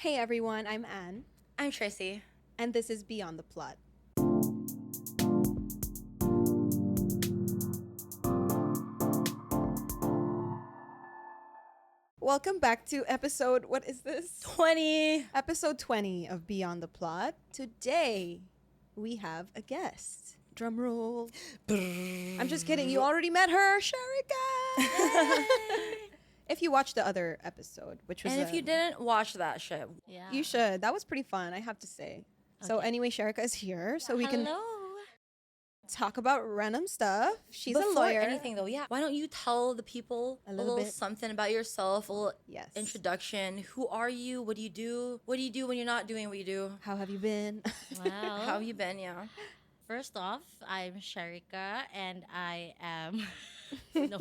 Hey everyone, I'm Anne, I'm Tracy. and this is Beyond the Plot. Welcome back to episode, what is this? 20. Episode 20 of Beyond the Plot. Today, we have a guest. Drum roll. I'm just kidding. You already met her, Shericka. If you watched the other episode, which was And if you didn't watch that shit, Yeah. you should. That was pretty fun, I have to say. So Okay. anyway, Shericka is here, so we can Hello. talk about random stuff. She's before a lawyer. anything though, why don't you tell the people A a little little bit. something about yourself, a little Yes. introduction. Who are you? What do you do? What do you do when you're not doing what you do? How have you been? Well, How have you been? Yeah. first off, I'm Shericka, and I am no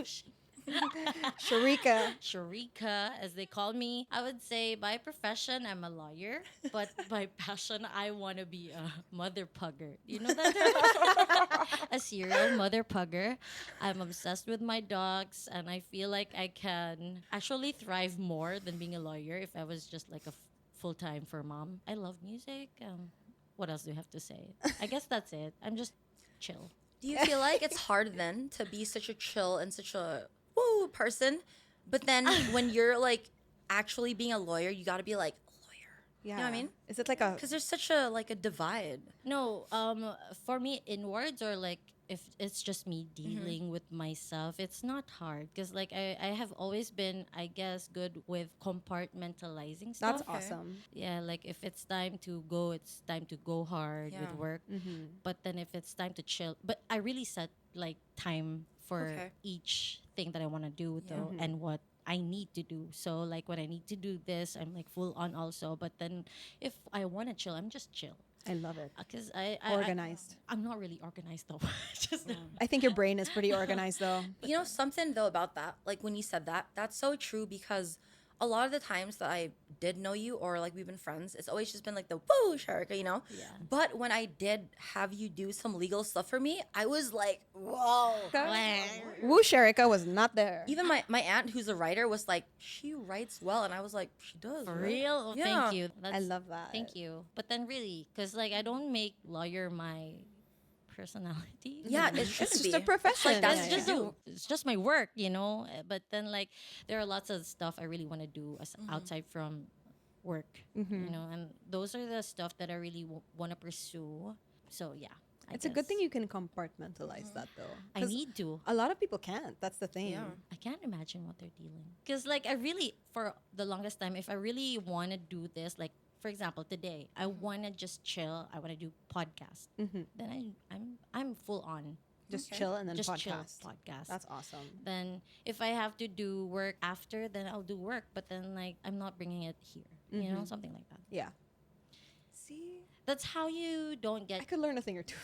Shericka. Shericka, as they call me. I would say by profession, I'm a lawyer, but by passion, I want to be a mother pugger. You know that? A serial mother pugger. I'm obsessed with my dogs, and I feel like I can actually thrive more than being a lawyer if I was just like a full-time for mom. I love music. What else do you have to say? I guess that's it. I'm just chill. Do you feel like it's hard then to be such a chill and such a woo person, but then when you're like actually being a lawyer, you got to be like a lawyer. Yeah. You know what I mean? Is it like a... Because there's such a divide. No, for me, inwards or like if it's just me dealing with myself, it's not hard because like I have always been, I guess, good with compartmentalizing stuff. That's awesome. Yeah, like if it's time to go, it's time to go hard Yeah. with work. Mm-hmm. But then if it's time to chill, but I really set like time for Okay. each thing that I want to do though, Mhm. and what I need to do. So like when I need to do this, I'm like full on also. But then if I want to chill, I'm just chill. I love it. Because Organized. I'm not really organized though. Just I think your brain is pretty organized though. You know something though about that, like when you said that, that's so true because a lot of the times that I did know you or like we've been friends, it's always just been like the woo Shericka, you know? Yeah. But when I did have you do some legal stuff for me, I was like, whoa. Woo Shericka was not there. Even my aunt who's a writer was like, she writes well, and I was like, she does. For right?" real? Oh, Yeah. thank you. I love that. Thank you. But then really, because like I don't make lawyer my personality. Yeah, it should It's be. just a profession. Like that's That's just just it's just my work, you know. But then like there are lots of stuff I really want to do as outside from work, Mm-hmm. you know, and those are the stuff that I really want to pursue. So yeah, It's a good thing you can compartmentalize that though. I 'Cause need to. a lot of people can't. That's the thing. Yeah. I can't imagine what they're dealing. Because like I really, for the longest time, if I really want to do this, like for example, today I want to just chill. I want to do podcast. Mm-hmm. Then I'm full on. Just Okay. chill and then Just podcast. chill podcast. That's awesome. Then if I have to do work after, then I'll do work. But then like I'm not bringing it here. You know, something like that. Yeah. See, That's how you don't I get could learn a thing or two.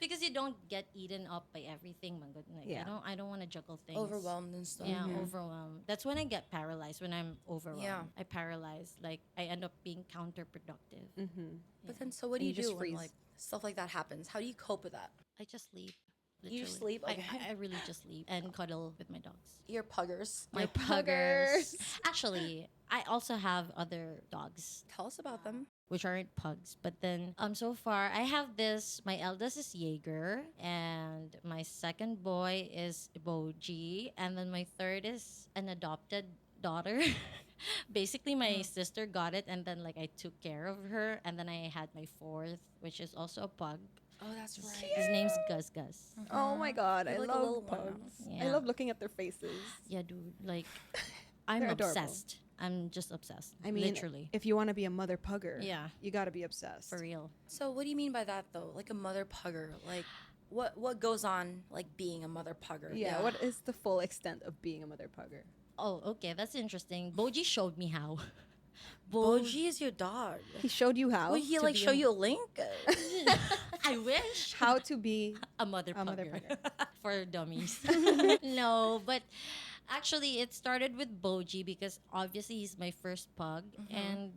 because you don't get eaten up by everything. My goodness, like, Yeah. I don't want to juggle things. Overwhelmed and stuff. Yeah, overwhelmed. That's when I get paralyzed. When I'm overwhelmed, Yeah. I paralyze. Like I end up being counterproductive. Mm-hmm. But then, so what do And you you just do when freeze. like stuff like that happens? How do you cope with that? I just sleep. You Literally. sleep? Okay. I really just sleep and cuddle with my dogs. Your puggers. My puggers. Actually, I also have other dogs, Tell us about them. which aren't pugs. But then, so far, I have this. My eldest is Jaeger, and my second boy is Boji, and then my third is an adopted daughter. Basically, my sister got it, and then like I took care of her, and then I had my fourth, which is also a pug. Oh, that's right. His name's Gus Gus. Oh my god, I You're like a little love one now. pugs. I Yeah. love looking at their faces. Yeah, dude. Like, I'm They're adorable. obsessed. I'm just obsessed. I mean, literally, if you want to be a mother pugger, Yeah. you got to be obsessed. for real. So what do you mean by that though? Like a mother pugger? Like what goes on like being a mother pugger? Yeah, what is the full extent of being a mother pugger? Oh, okay, that's interesting. Boji showed me how. Boji is your dog. He showed you how Will he to like be show you a link? I wish how to be a mother a mother pugger for dummies. No, but actually, it started with Boji because obviously he's my first pug, and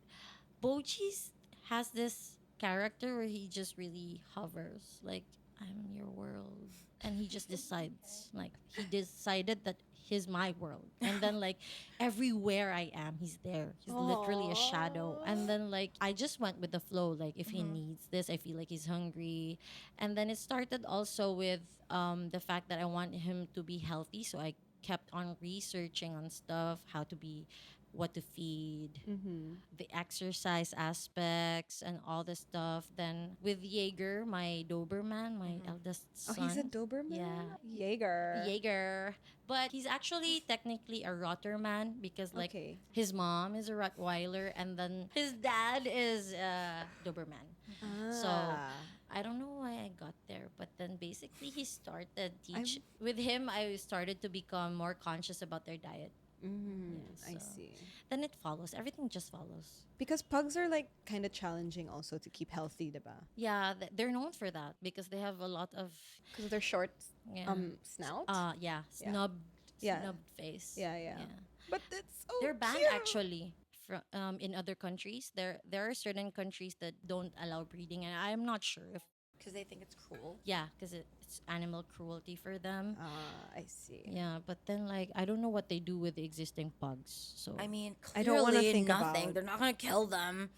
Boji has this character where he just really hovers, like I'm your world, and he just decides, like he decided that he's my world. And then like everywhere I am, he's there. He's literally a shadow. And then like I just went with the flow. Like if he needs this, I feel like he's hungry. And then it started also with the fact that I want him to be healthy. So I kept on researching on stuff, how to be, what to feed, the exercise aspects, and all the stuff. Then with Jaeger, my Doberman, my eldest Oh, son. he's a Doberman? Yeah. Jaeger. Jaeger. But he's actually technically a Rotterman because like Okay. his mom is a Rottweiler and then his dad is a Doberman. So I don't know why I got there, but then basically he started with him. I started to become more conscious about their diet. I so see. Then it follows. Everything just follows. Because pugs are like kind of challenging also to keep healthy, diba? Yeah, they're known for that because they have a lot of Because of their short yeah. snout. Snubbed Yeah. face. Yeah. But it's so They're banned cute. actually in other countries. There are certain countries that don't allow breeding, and I'm not sure if Because they think it's cruel. because it's animal cruelty for them. I see. Yeah, but then like I don't know what they do with the existing pugs. So I mean, I don't wanna clearly think nothing. about- They're not gonna kill them.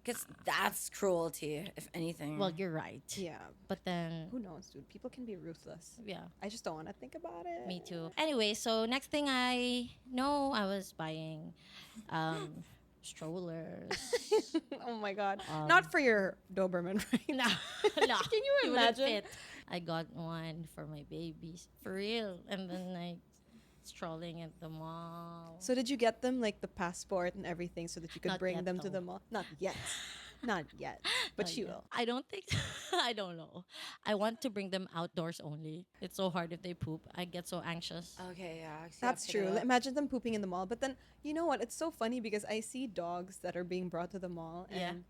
Because that's cruelty, if anything. well, you're right. Yeah. But then Who knows, dude? People can be ruthless. yeah, I just don't want to think about it. me too. Anyway, so next thing I know, I was buying strollers. Oh my god. Not for your Doberman, right? No, no. Can you It wouldn't imagine? fit. I got one for my babies, for real. And then like strolling at the mall. So did you get them like the passport and everything so that you could Not bring yet, them to though. the mall? Not yet. Not yet. But Not you yet. will. I don't think. I don't know. I want to bring them outdoors only. It's so hard if they poop. I get so anxious. Okay, yeah. That's true. Imagine them pooping in the mall. But then, you know what? It's so funny because I see dogs that are being brought to the mall Yeah. and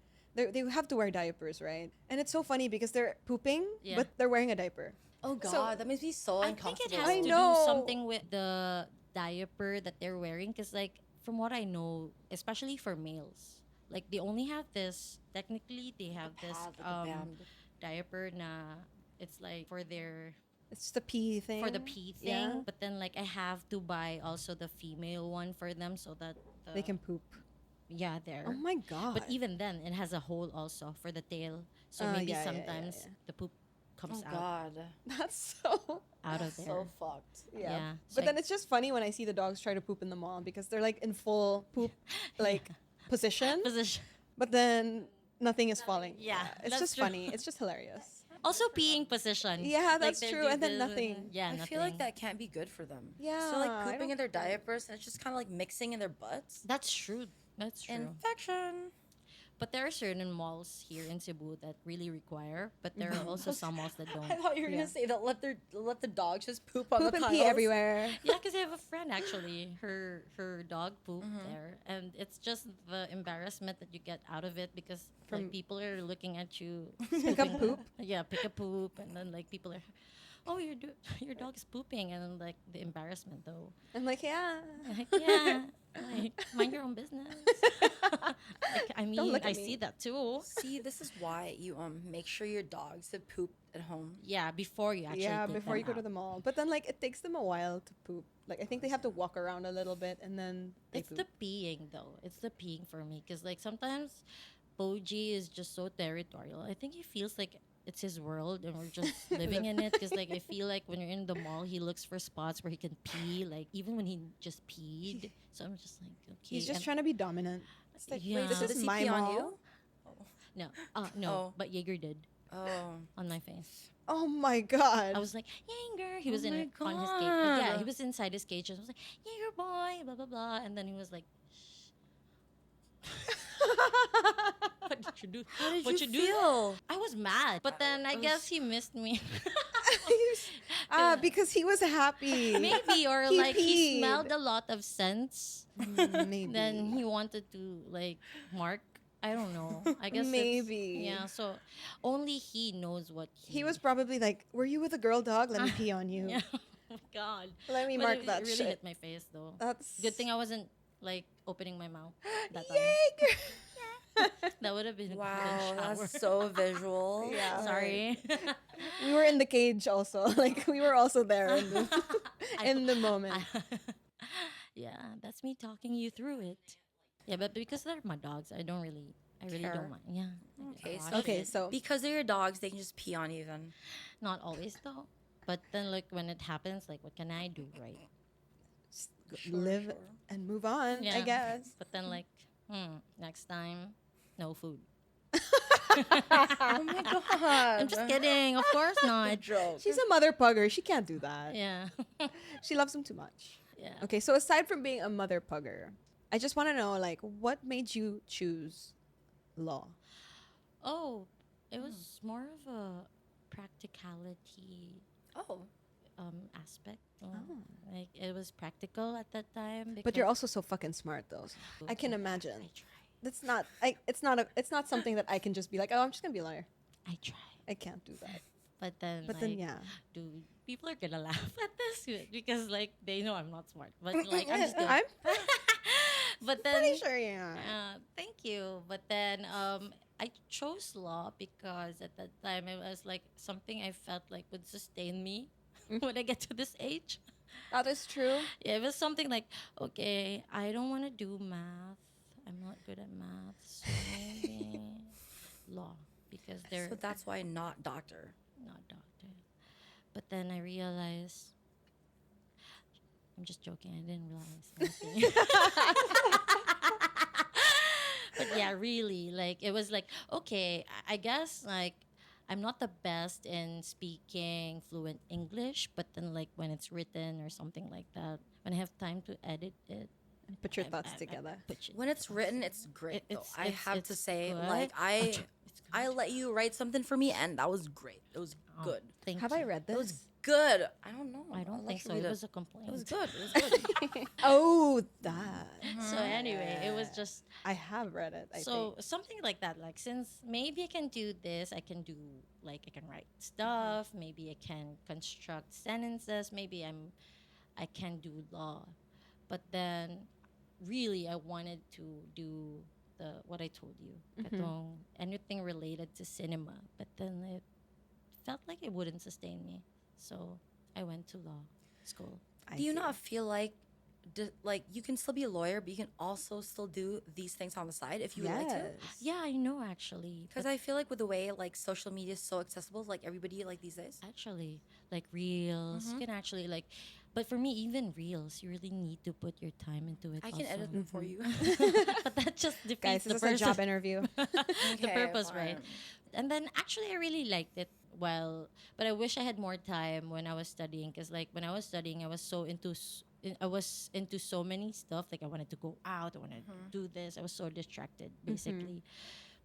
they have to wear diapers, right? And it's so funny because they're pooping, Yeah. but they're wearing a diaper. Oh God, So- that makes me so I think uncomfortable. it has I to know. do something with the diaper that they're wearing. Because like from what I know, especially for males, like they only have this. Technically, they have this pad with a band. diaper na. It's like for their It's the pee thing. for the pee thing. Yeah. But then like I have to buy also the female one for them so that They can poop. there. Oh my god. But even then, it has a hole also for the tail. So maybe yeah, yeah, sometimes yeah. the poop comes Oh out God, That's so out of there. so fucked. yeah. Yeah, so But then it's just funny when I see the dogs try to poop in the mall because they're like in full poop like position, position. but then nothing is falling. Yeah, It's that's just true. funny. It's just hilarious. Also peeing position. Yeah, Like, that's they true. do And then this nothing. Yeah, I nothing. feel like that can't be good for them. Yeah, So like I pooping don't in their think so. diapers and it's just kind of like mixing in their butts. That's true. That's true. Infection. But there are certain malls here in Cebu that really require, but there are also some malls that I don't. thought you were Yeah. gonna say that let the dogs just poop on Poop the and tiles. pee everywhere. Yeah, because I have a friend actually. Her dog pooped there, and it's just the embarrassment that you get out of it because From- like people are looking at you. Pick up poop. Yeah, pick a poop, and then like people are, oh, your dog is pooping, and then like the embarrassment though. I'm like, yeah. Like, yeah, like mind your own business. Like, I mean, look at I me. see that too. See, this is why you make sure your dogs have pooped at home. Yeah, before you actually. Yeah, take before them you go to out. the mall. But then like it takes them a while to poop. Like I think they have to walk around a little bit and then they It's poop. the peeing though. It's the peeing for me because like sometimes Boji is just so territorial. I think he feels like it's his world and we're just living in it. Because like I feel like when you're in the mall, he looks for spots where he can pee. Like even when he just peed. So I'm just like okay. He's just and- trying to be dominant. It's like, Yeah. wait, this So is does he my pee on mall. you? no, Oh. but Jaeger did Oh. on my face. Oh my god. I was like, Jaeger. He was Oh in my it on his cage. Yeah, God. he was inside his cage. And I was like, Jaeger boy, blah blah blah. And then he was like, what did you do? How did What you you do? feel? I was mad, but then I was- guess he missed me. Because he was happy. Maybe, or He like he peed. smelled a lot of scents. Maybe. Then he wanted to like mark. I don't know. I guess it's- Maybe. Yeah. So only he knows what He was probably like, "Were you with a girl dog? Let me pee on you. Yeah. Oh my God. Let me But mark it, that it really shit." hit my face though. That's Good thing I wasn't like opening my mouth that time. Jaeger. That would have been a Wow, good shower. that's so visual. Yeah. Sorry. We were in the cage also. Like we were also there. And in the moment. Yeah, that's me talking you through it. Yeah, but because they're my dogs, I really Care. don't mind. Yeah. I Okay, wash so Okay, it. so because they're your dogs, they can just pee on you then. Not always though. But then, like, when it happens, like, what can I do, right? live and move on, I Yeah. guess. But then, like, next time, no food. Oh my god. I'm just kidding. Of course not. Joke. She's a mother pugger. She can't do that. Yeah. She loves him too much. Yeah. Okay, so aside from being a mother pugger, I just want to know, like, what made you choose law? Oh, it was more of a practicality Oh. aspect. Like, it was practical at that time. But you're because- also so fucking smart, though. I can imagine. I try. That's not. It's not something that I can just be like, oh, I'm just gonna be a lawyer. I try. I can't do that. But then, But like, then, yeah. dude, people are gonna laugh at this because, like, they know I'm not smart. But, like, I'm just good. I'm But then, pretty sure, yeah. thank you. But then, I chose law because at that time it was like something I felt like would sustain me when I get to this age. That is true. Yeah, it was something like, okay, I don't want to do math. I'm not good at math, so maybe law because they're So that's why not doctor. not doctor. But then I realized, I'm just joking. I didn't realize anything. But yeah, really, like it was like, okay, I guess like I'm not the best in speaking fluent English, but then like when it's written or something like that, when I have time to edit it, Put your I- thoughts I- I together. put it- When it's written, it's great. It- though. it's- I it's- have to it's say, good. like It's good. I let you write something for me, and that was great. It was Oh, good. Thank Have you. I read It was this? good. I don't know. I don't I'll think let you so. read It was a complaint. It was good. It was good. Oh, that. So anyway, it was just I have read it. I so something like that. Like since maybe I can do this, I can do like I can write stuff. Maybe I can construct sentences. Maybe I can do law, but then really I wanted to do the what I told you, katong anything related to cinema. But then it felt like it wouldn't sustain me, so I went to law school. I Do you see. not feel like, like you can still be a lawyer, but you can also still do these things on the side if you would like to? Yes. Yeah, I know actually. Because but I feel like with the way like social media is so accessible, like everybody like these days. actually, like reels, you can actually like. But for me, even reels, you really need to put your time into it. I can also. edit them for you. But that just defeats Guys, the this is a person. job interview. The Okay, purpose, right? fine. And then actually, I really liked it. Well, but I wish I had more time when I was studying, because like when I was studying, I was so into. I was into so many stuff. Like I wanted to go out. I wanted to do this. I was so distracted, basically.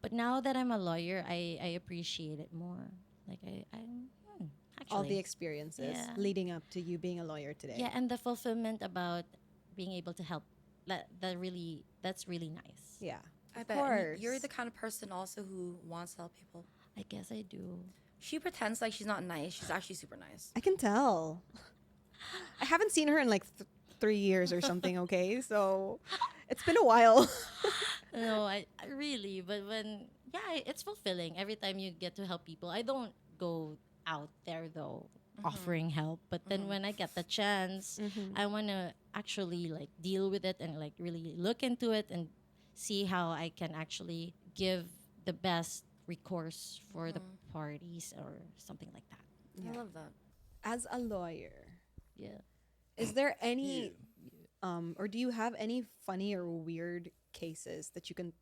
But now that I'm a lawyer, I appreciate it more. Like actually All the experiences Yeah. leading up to you being a lawyer today. yeah, and the fulfillment about being able to help. That's really nice. Yeah. I Of bet. And course. you're the kind of person also who wants to help people. I guess I do. She pretends like she's not nice. She's actually super nice. I can tell. I haven't seen her in like 3 years or something, okay? So it's been a while. No, I really, but when it's fulfilling every time you get to help people. I don't go out there though offering help, but then when I get the chance, I want to actually like deal with it and like really look into it and see how I can actually give the best recourse for the parties or something like that. Yeah. I love that. As a lawyer, Yeah. is there any or do you have any funny or weird cases that you can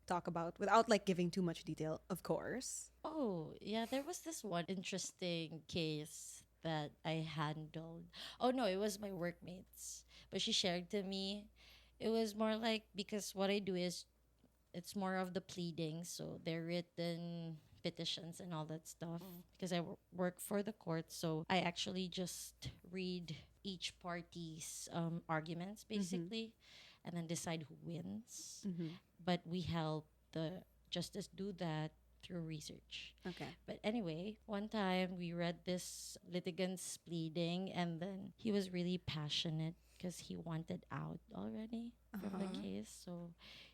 talk about without like giving too much detail, of course? Oh, yeah, there was this one interesting case that I handled. Oh no, it was my workmates. But she shared to me. It was more like because what I do is it's more of the pleadings, so they're written petitions and all that stuff because I work for the court, so I actually just read each party's arguments basically and then decide who wins. But we help the justice do that through research. Okay. But anyway, one time we read this litigant's pleading, and then he was really passionate because he wanted out already from the case. So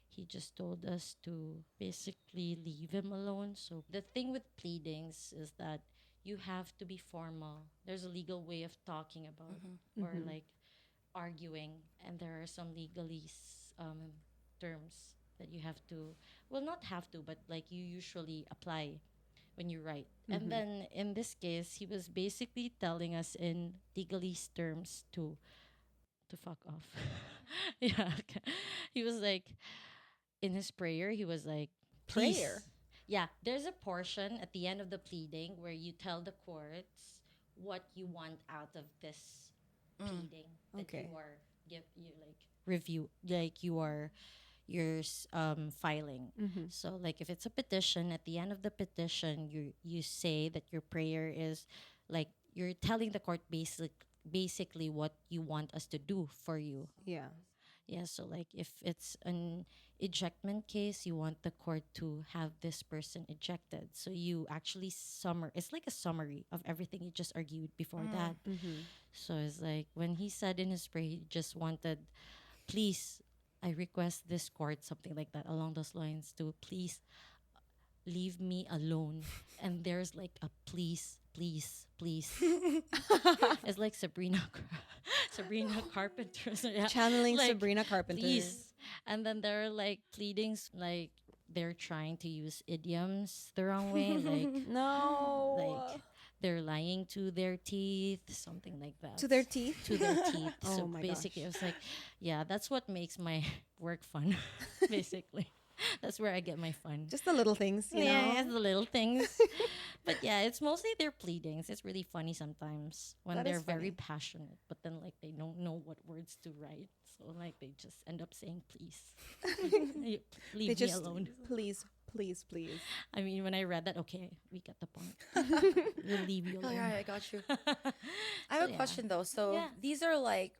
he just told us to basically leave him alone. So the thing with pleadings is that you have to be formal. There's a legal way of talking about or like arguing, and there are some legalese terms that you have to, well, not have to, but like you usually apply when you write. And then in this case, he was basically telling us in legalese terms to fuck off. Yeah. He was like, in his prayer, he was like, please. Prayer? Yeah, there's a portion at the end of the pleading where you tell the courts what you want out of this pleading that Okay. you are you like review, like you're filing. So like if it's a petition, at the end of the petition, you say that your prayer is like you're telling the court basically what you want us to do for you. Yeah. Yeah, so like if it's an ejectment case, you want the court to have this person ejected. So you actually it's like a summary of everything you just argued before that. So it's like when he said in his prayer, he just wanted, please, I request this court, something like that, along those lines, to please leave me alone. And there's like a please, please, please. It's like Sabrina Carpenter. So yeah, Channeling like, Sabrina Carpenter. please. And then there are like pleadings, like they're trying to use idioms the wrong way, like No. like they're lying to their teeth, something like that. To their teeth? To their teeth. Oh So my basically, gosh. it was like, yeah, that's what makes my work fun. Basically, that's where I get my fun. Just the little things, you Yeah, know? it's the little things. But yeah, it's mostly their pleadings. It's really funny sometimes when That they're is very funny. passionate, but then like they don't know what words to write. So like they just end up saying please. You- They Leave me just, alone. please, please, please. I mean, when I read that, okay, we get the point. We'll leave you Oh, alone. yeah, I got you. I have a yeah. question though. So Yeah. these are like,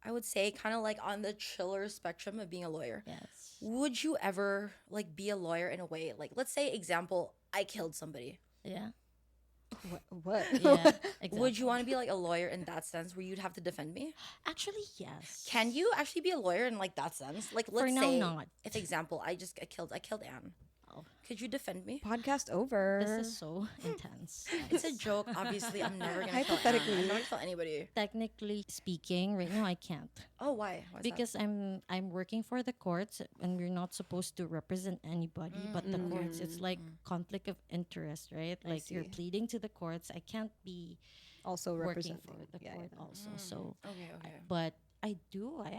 I would say, kind of like on the chiller spectrum of being a lawyer. Yes. Would you ever like be a lawyer in a way, like, let's say, example, I killed somebody. Yeah. What? Yeah. Would you exactly. want to be like a lawyer in that sense, where you'd have to defend me? Actually, yes. Can you actually be a lawyer in like that sense? Like, let's now, say, not. if example, I killed Anne. Oh, Could you defend me? Podcast over. this is so intense. It's a joke. Obviously, I'm never gonna kill Anne. Hypothetically. I'm not gonna kill anybody. Technically speaking, right now I can't. Oh, why? Why's that? Because I'm working for the courts and we're not supposed to represent anybody but the courts. It's like conflict of interest, right? Like you're see. pleading to the courts. I can't be also working representing. for the Yeah, court yeah. also. So Okay. but I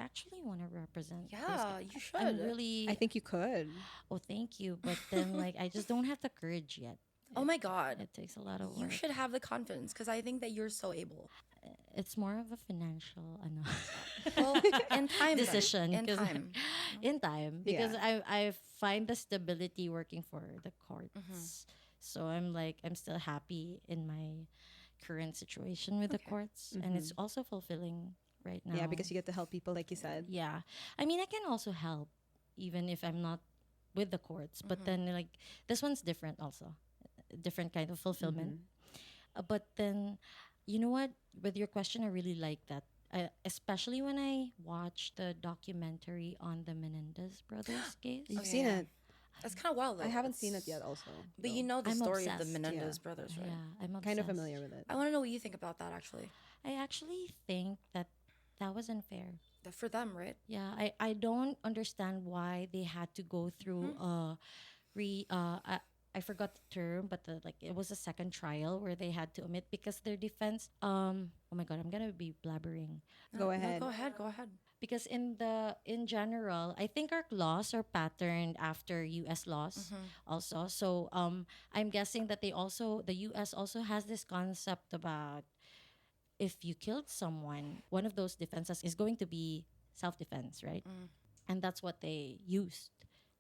actually want to represent those Yeah, guys. you should. I'm really I think you could. oh thank you. But then like I just don't have the courage yet. Oh my God. It takes a lot of You work. should have the confidence, because I think that you're so able. It's more of a financial Well, in time. then. decision In 'cause time. in time because Yeah. I find the stability working for the courts. So I'm still happy in my current situation with the Okay. courts, and it's also fulfilling right now. Yeah, because you get to help people, like you said. yeah, I mean I can also help even if I'm not with the courts, but then like this one's different also, a different kind of fulfillment. But then, you know what? With your question, I really like that. Especially when I watched the documentary on the Menendez Brothers case. You've Okay, seen yeah. it. That's kind of wild, though. I haven't seen it It's- yet also. But though. you know the I'm story of the obsessed, Menendez yeah. brothers, right? Yeah, I'm Kind of obsessed. familiar with it. I want to know what you think about that, actually. I actually think that was unfair. For them, right? Yeah, I don't understand why they had to go through I forgot the term, but like it was a second trial where they had to omit because their defense oh my god, I'm gonna be blabbering. Go No, ahead. go ahead. Because in general, I think our laws are patterned after US laws also. So I'm guessing that the US also has this concept about if you killed someone, one of those defenses is going to be self-defense, right? And that's what they used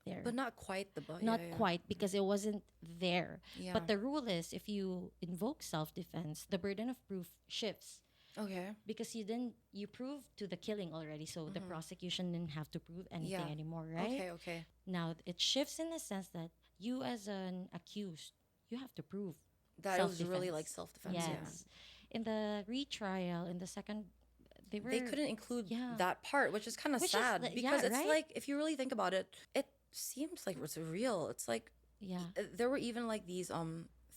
there. But not quite the book. Not quite because it wasn't there. Yeah. But the rule is if you invoke self-defense, the burden of proof shifts Okay. because you proved to the killing already, so the prosecution didn't have to prove anything Yeah. anymore, right? Okay. Now it shifts in the sense that you as an accused, you have to prove That it was really self-defense. like self-defense. Yes. In the retrial, in the second, Yeah. They couldn't include Yeah. that part, which is kind of Which is sad like- because yeah, it's right? like, if you really think about it, it seems like it's real. It's like Yeah. there were even like these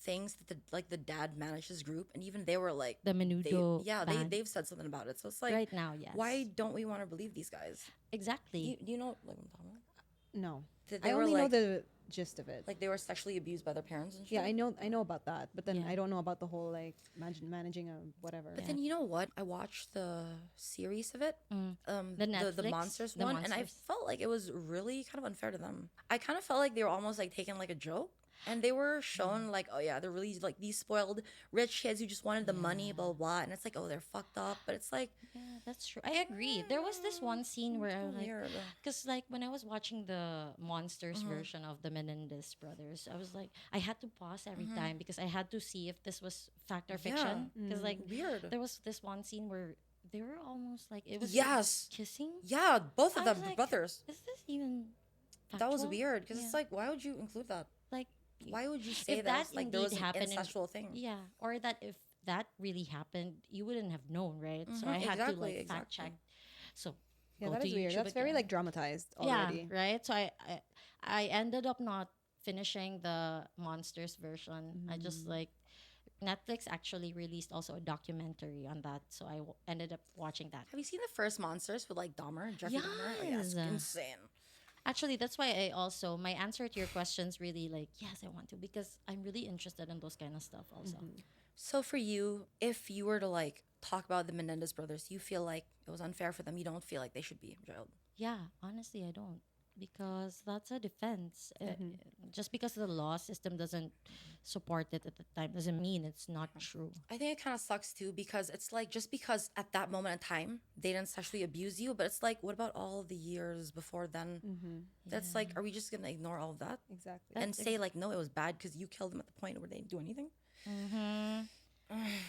things that the dad managed his group, and even they were like The Menudo band. they've said something about it. So it's like Right now, yes. why don't we want to believe these guys? Exactly. Do you know like what I'm talking about? No. They I were only know like the gist of it. like they were sexually abused by their parents and shit. Yeah, I know about that, but then Yeah. I don't know about the whole like managing a whatever. But then you know what? I watched the series of it, The the Netflix, monsters the one, and I Monsters. felt like it was really kind of unfair to them. I kind of felt like they were almost like taken like a joke, and they were shown like, oh yeah, they're really like these spoiled rich kids who just wanted the money, blah blah blah, and it's like, oh, they're fucked up, but it's like Yeah, that's true. I agree. There was this one scene where I was like, weird. because like when I was watching the Monsters version of the Menendez Brothers, I was like, I had to pause every time because I had to see if this was fact or fiction. Because like Weird. there was this one scene where they were almost like it was Yes. kissing. Yeah, both of I them, was the like, brothers. Is this even That was factual? weird because Yeah. it's like, why would you include that? Like Why would you say if that? that Like there was indeed an happened in- incestual thing. yeah, or that if that really happened, you wouldn't have known, right? So I had to exactly, like fact exactly. check. So yeah, go that to is weird. YouTube That's very again. like dramatized already. Yeah, right. So I ended up not finishing the Monsters version. I just like Netflix actually released also a documentary on that, so ended up watching that. Have you seen the first monsters with like Dahmer, Jeffrey Dahmer? Oh, yeah, it's Yes. insane. Actually, that's why I also my answer to your questions really like yes, I want to because I'm really interested in those kind of stuff also. So for you, if you were to like talk about the Menendez brothers, you feel like it was unfair for them. You don't feel like they should be jailed. Yeah, honestly, I don't because that's a defense. Just because the law system doesn't support it at the time doesn't mean it's not true. I think it kind of sucks too because it's like just because at that moment in time they didn't sexually abuse you, but it's like what about all the years before then? That's like, are we just gonna ignore all of that Exactly. and say like, no, it was bad because you killed them at the point where they didn't do anything?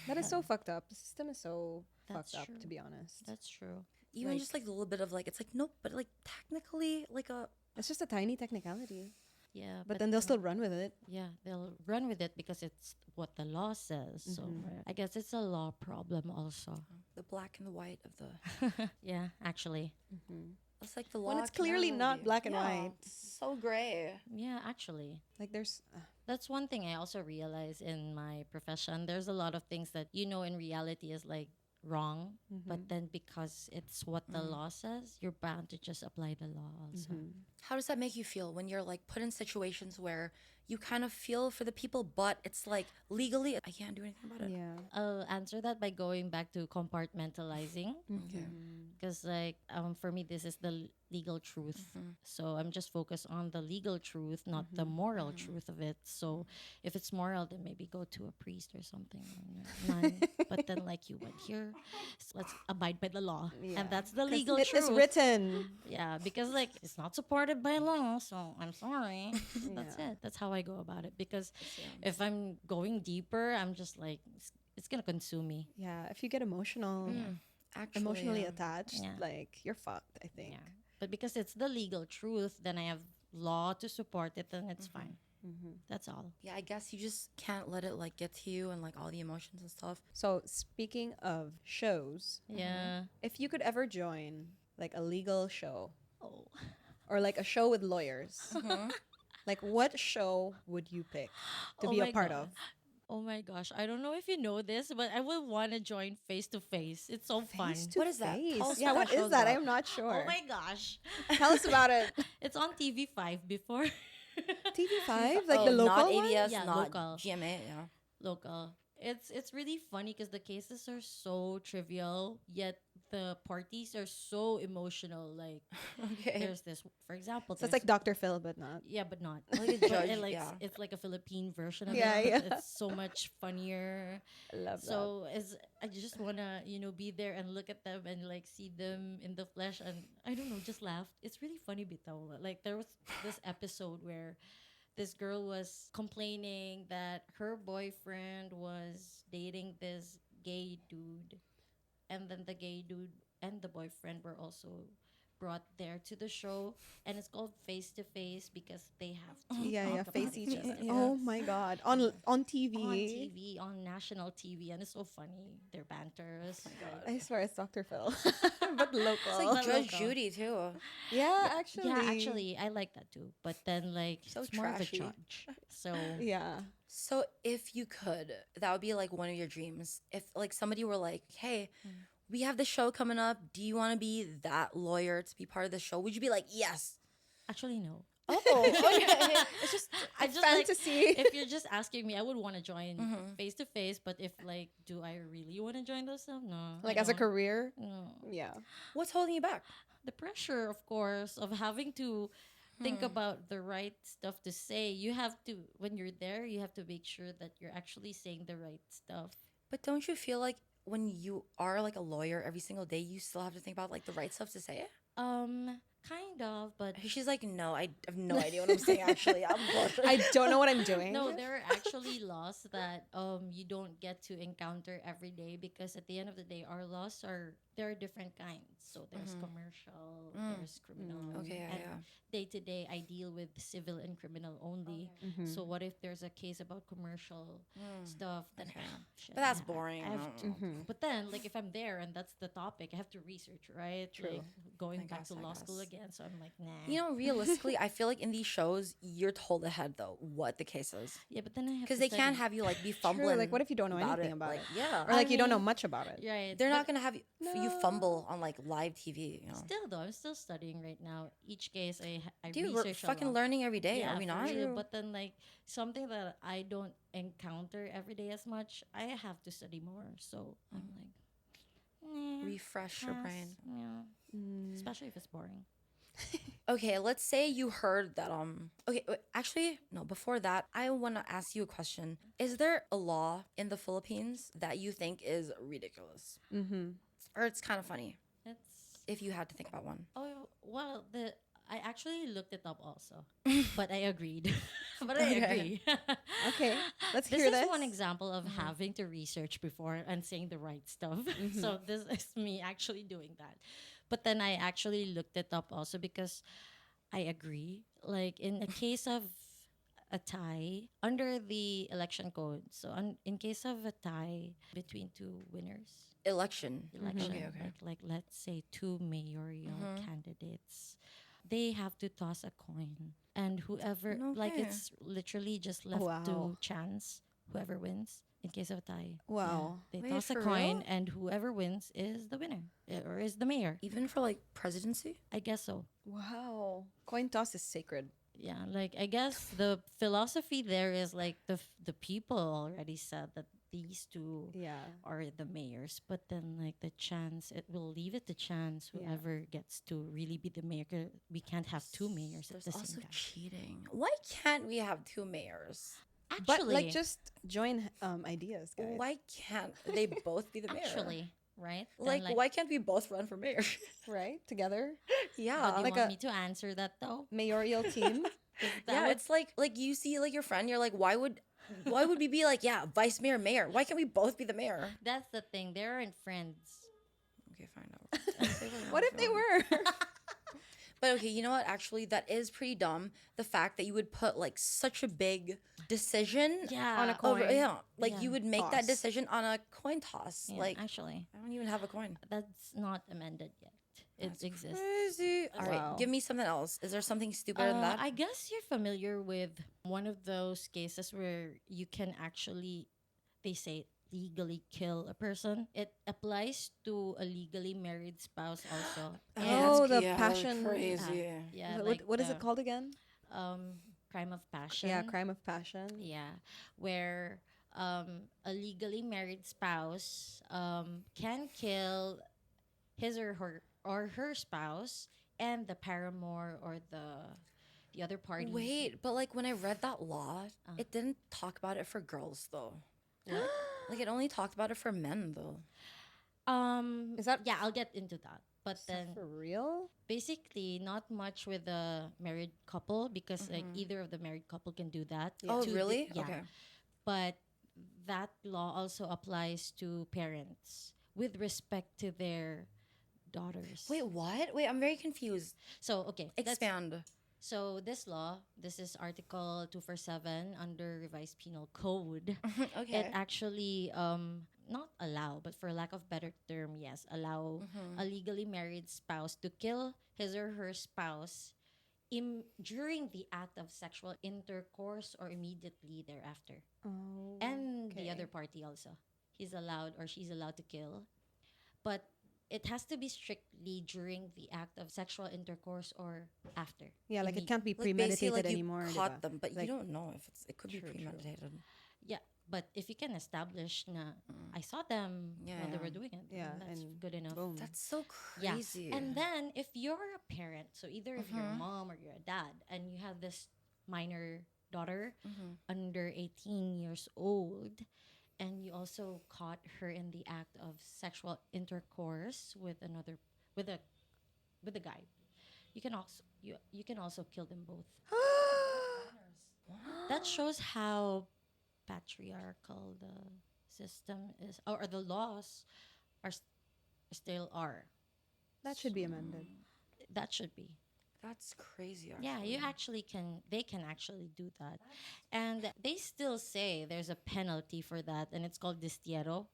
That is so fucked up. The system is so That's fucked up, true. to be honest. That's true. Even just like a little bit of like, it's like nope, but like technically like a It's just a tiny technicality, Yeah, but then they'll still run with it. yeah, they'll run with it because it's what the law says. So I guess it's a law problem also. the black and the white of the. Yeah, actually. It's like the law. When it's can clearly never not be- black and Yeah, white. so gray. Yeah, actually. Like there's That's one thing I also realize in my profession. There's a lot of things that you know in reality is like wrong, but then because it's what the law says, you're bound to just apply the law also. How does that make you feel when you're like put in situations where you kind of feel for the people, but it's like legally I can't do anything about it? yeah. I'll answer that by going back to compartmentalizing. Okay. Because like for me this is the legal truth, so I'm just focused on the legal truth, not the moral truth of it. So if it's moral, then maybe go to a priest or something, none. But then like you went here, so let's abide by the law, and that's the legal It truth. is written. Yeah, because like it's not supported by law, so I'm sorry. That's it. That's how I go about it. Because if I'm going deeper, I'm just like it's gonna consume me. Yeah. If you get Actually, emotionally yeah. attached, Yeah. like you're fucked, I think. Yeah, but because it's the legal truth, then I have law to support it, then it's fine. That's all. Yeah, I guess you just can't let it like get to you and like all the emotions and stuff. So speaking of shows, Yeah. if you could ever join like a legal show Oh. or like a show with lawyers, like what show would you pick to Oh be a my part God. of? Oh my gosh, I don't know if you know this, but I would want to join Face to Face. It's so fun. Face to What is that? face. Tell us Yeah, what what that is show's that? about. I'm not sure. Oh my gosh. Tell us about it. It's on TV5 before. TV5, like Oh, the local not one? ABS, Yeah, not local. GMA. Yeah. Local. It's really funny because the cases are so trivial, yet the parties are so emotional. Like Okay. there's this, for example, So it's like Dr. Phil, but not. yeah, but not Like a But judge, it, like, yeah. it's like a Philippine version of Yeah, it. yeah. It's so much funnier. I love So as I just wanna, be there and look at them and like see them in the flesh and I don't know, just laugh. It's really funny, bitaw. Like there was this episode where this girl was complaining that her boyfriend was dating this gay dude, and then the gay dude and the boyfriend were also brought there to the show, and it's called Face to Face because they have to Yeah, talk face about each it. other. Oh my god. On TV. On TV, on national TV, and it's so funny. Their banter is I swear it's Dr. Phil. But local. It's like But Judge local. Judy too. yeah, actually. Yeah, actually, I like that too. But then, like, So it's more trashy. of a judge. So Yeah. So if you could, that would be like one of your dreams. If like somebody were like, "Hey, we have the show coming up. Do you want to be that lawyer to be part of the show?" Would you be like, "Yes"? actually, no. Oh, okay. It's just I just like, fantasy. if you're just asking me, I would want to join Mm-hmm. face to face. But if like, do I really want to join those stuff? No. like I as a don't. career. No. Yeah. What's holding you back? The pressure, of course, of having to think about the right stuff to say. You have to, when you're there, you have to make sure that you're actually saying the right stuff. But don't you feel like when you are like a lawyer every single day, you still have to think about like the right stuff to say it? Kind of, but She's like, no, I have no idea what I'm saying. Actually, I'm bullshit. I don't know what I'm doing. no, there are actually laws that you don't get to encounter every day, because at the end of the day, our laws there are different kinds. So there's commercial, there's criminal. Okay, and yeah. Day to day, I deal with civil and criminal only. So what if there's a case about commercial stuff? Then shit, But that's I- boring. I have to- But then, like, if I'm there and that's the topic, I have to research, right? True. Like going I back guess, to I law school guess. again. So I'm like, nah. You know, realistically, I feel like in these shows, you're told ahead though what the case is, yeah, but then I have because to they can't study. have you like be True. fumbling. Like, what if you don't know anything about like, it? Yeah, Or like you don't know mean, much about it. Right. they're but not gonna have you fumble on like live TV. You know, Still though, I'm still studying right now. Each case I dude, we're research a fucking lot. learning every day, are we for not? real. But then, like, something that I don't encounter every day as much, I have to study more. So I'm like, nah, Refresh your pass. brain. Yeah. Especially if it's boring. Okay, let's say you heard that okay, actually no, before that, I want to ask you a question. Is there a law in the Philippines that you think is ridiculous? Or it's kind of funny It's if you had to think about one? oh well, I actually looked it up also, but I agreed. But I agree. Okay, let's This hear is this. one example of having to research before and saying the right stuff. So this is me actually doing that. But then I actually looked it up also because I agree. Like in a case of a tie under the election code. So in case of a tie between two winners, Election. election, Okay. like let's say two mayoral candidates, they have to toss a coin, and whoever like Okay. it's literally just left Wow. to chance, whoever wins in case of a tie. Wow. They Wait, toss a for coin, real? and whoever wins is the winner, or is the mayor. Even for like presidency? I guess so. Wow. Coin toss is sacred. Yeah, like I guess the philosophy there is like the people already said that these two Yeah. are the mayors, but then like the chance, it will leave it to chance whoever gets to really be the mayor. 'Cause we can't have two mayors at There's the also same time. cheating. Why can't we have two mayors? Actually, But like just join ideas, guys. Why can't they both be the mayor? actually, right? Then, Like, why can't we both run for mayor? Right? Together? yeah. But you like want a- me to answer that though? Mayoral team? Yeah, it's like you see like your friend, you're like, why would we be like, yeah, vice mayor, mayor? Why can't we both be the mayor? That's the thing. They aren't friends. Okay, find out. What if they were? But okay, you know what? Actually, that is pretty dumb. The fact that you would put like such a big decision Yeah, On a coin. over, yeah, like Yeah. you would make Toss. that decision on a coin toss. Yeah, Like actually, I don't even have a coin. that's not amended yet. It exists. Crazy. All right, Wow. give me something else. Is there something stupider than that? I guess you're familiar with one of those cases where you can actually, they say, legally kill a person. It applies to a legally married spouse also. Oh, the yeah, passion- crazy. Yeah, What is the, it called again? Crime of passion. Yeah, crime of passion. Yeah, where a legally married spouse can kill his or her spouse and the paramour or the other party. Wait, but like when I read that law, it didn't talk about it for girls though. Like it only talked about it for men though. Is that yeah? I'll get into that. But then for real? basically not much with the married couple because like either of the married couple can do that. Oh, To the- really? yeah. Okay. But that law also applies to parents with respect to their daughters. Wait, what? Wait, I'm very confused. So okay, Expand. so this law, this is Article 247 under Revised Penal Code. Okay. It actually not allow, but for lack of better term, yes, allow a legally married spouse to kill his or her spouse during the act of sexual intercourse or immediately thereafter. Oh. And the okay. other party also. He's allowed or she's allowed to kill. But it has to be strictly during the act of sexual intercourse or after. Yeah, like it Imme- can't be Like basically, premeditated like anymore. you diba? caught them, but Like, you don't know if it could True, be true. premeditated. Yeah, but if you can establish na I saw them Yeah, while they yeah. were doing it, Yeah, then that's and good enough. boom. That's so Yeah. crazy. And then if you're a parent, so either if you're a mom or you're a dad, and you have this minor daughter under 18 years old, and you also caught her in the act of sexual intercourse with a guy, you can also kill them both. That shows how patriarchal the system is, or the laws still are. that should be amended. That should be. That's crazy. Yeah, you actually. they can actually do that. And they still say there's a penalty for that, and it's called destierro.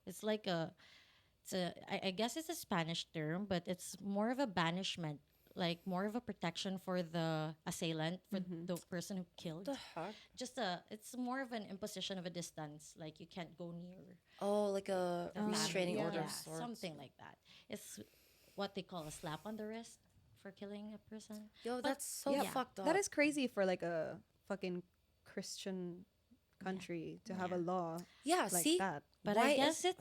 I guess it's a Spanish term, but it's more of a banishment, like more of a protection for the assailant, for the person who killed. What the heck? It's more of an imposition of a distance, like you can't go near Oh, like a the restraining family. order Yeah, of sorts. something like that. It's what they call a slap on the wrist for killing a person. Yo, that's so Yeah, fucked up. That is crazy for like a fucking Christian country to have a law yeah. like See, that. But Why I guess is-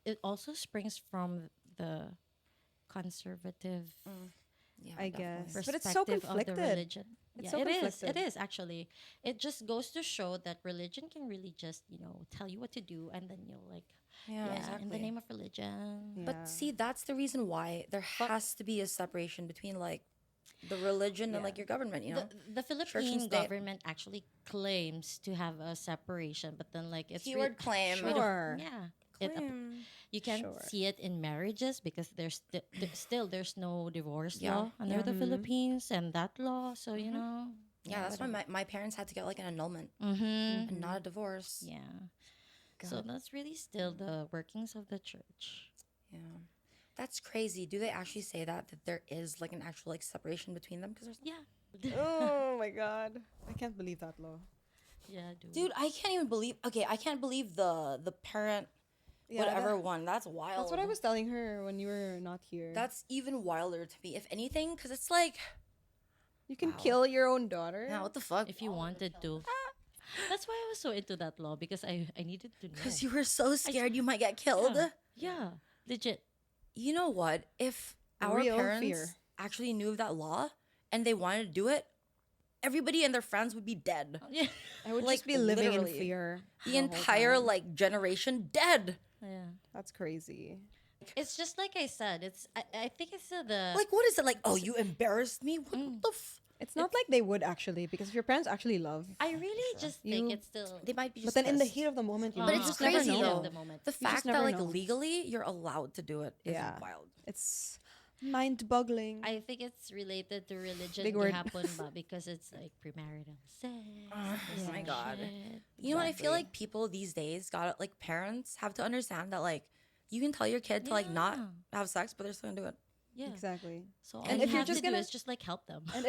it also springs from the conservative yeah, I definitely. guess. But it's so perspective of the conflicted. religion. It's Yeah, so it is. conflicted. It is actually. It just goes to show that religion can really just tell you what to do, and then you'll like Yeah, exactly. in the name of religion. Yeah. But see, that's the reason why there has to be a separation between like the religion and like your government. You know, The Philippine state. government actually claims to have a separation, but then like it's Keyword claim. Sure. Yeah. It, Claim. you can Sure. see it in marriages because there's no divorce Yeah. law under the Philippines and that law. So Yeah, that's why my parents had to get like an annulment Mm-hmm. and not a divorce. Yeah. So that's really still the workings of the church. Yeah. That's crazy. Do they actually say that there is like an actual like separation between them? Because there's Yeah. Oh my god. I can't believe that law. Yeah, dude. dude, I can't even believe. Okay, I can't believe the parent Yeah, whatever one. That's wild. That's what I was telling her when you were not here. That's even wilder to me, if anything, because it's like, you can Wow. kill your own daughter. yeah, what the fuck? If you wanted to. That's why I was so into that law because I needed to know. Because you were so scared you might get killed. Yeah, legit. You know what? If our Real parents fear. actually knew of that law and they wanted to do it, everybody and their friends would be dead. Yeah. I would Like, just be living in literally. fear. The whole entire time. like generation dead. Yeah. That's crazy. It's just like I said. I think it's the Like, what is it like? Oh, you embarrassed me. What the? It's not like they would actually, because if your parents actually love, I really just think You- it's still. They might be. Just but then in the pissed. heat of the moment, you But know, it's you just never crazy know. though. the moment. The just fact that never like know. legally you're allowed to do it is Yeah. wild. It's mind-boggling. I think it's related to religion Big word. gihapon ba because it's like premarital sex. Oh this my and God. shit. You know what? I feel Exactly. like people these days got like parents have to understand that like you can tell your kid to like not Yeah. have sex, but they're still gonna do it. Yeah. Exactly. So all And you if you're have just to do gonna- is just like help them. And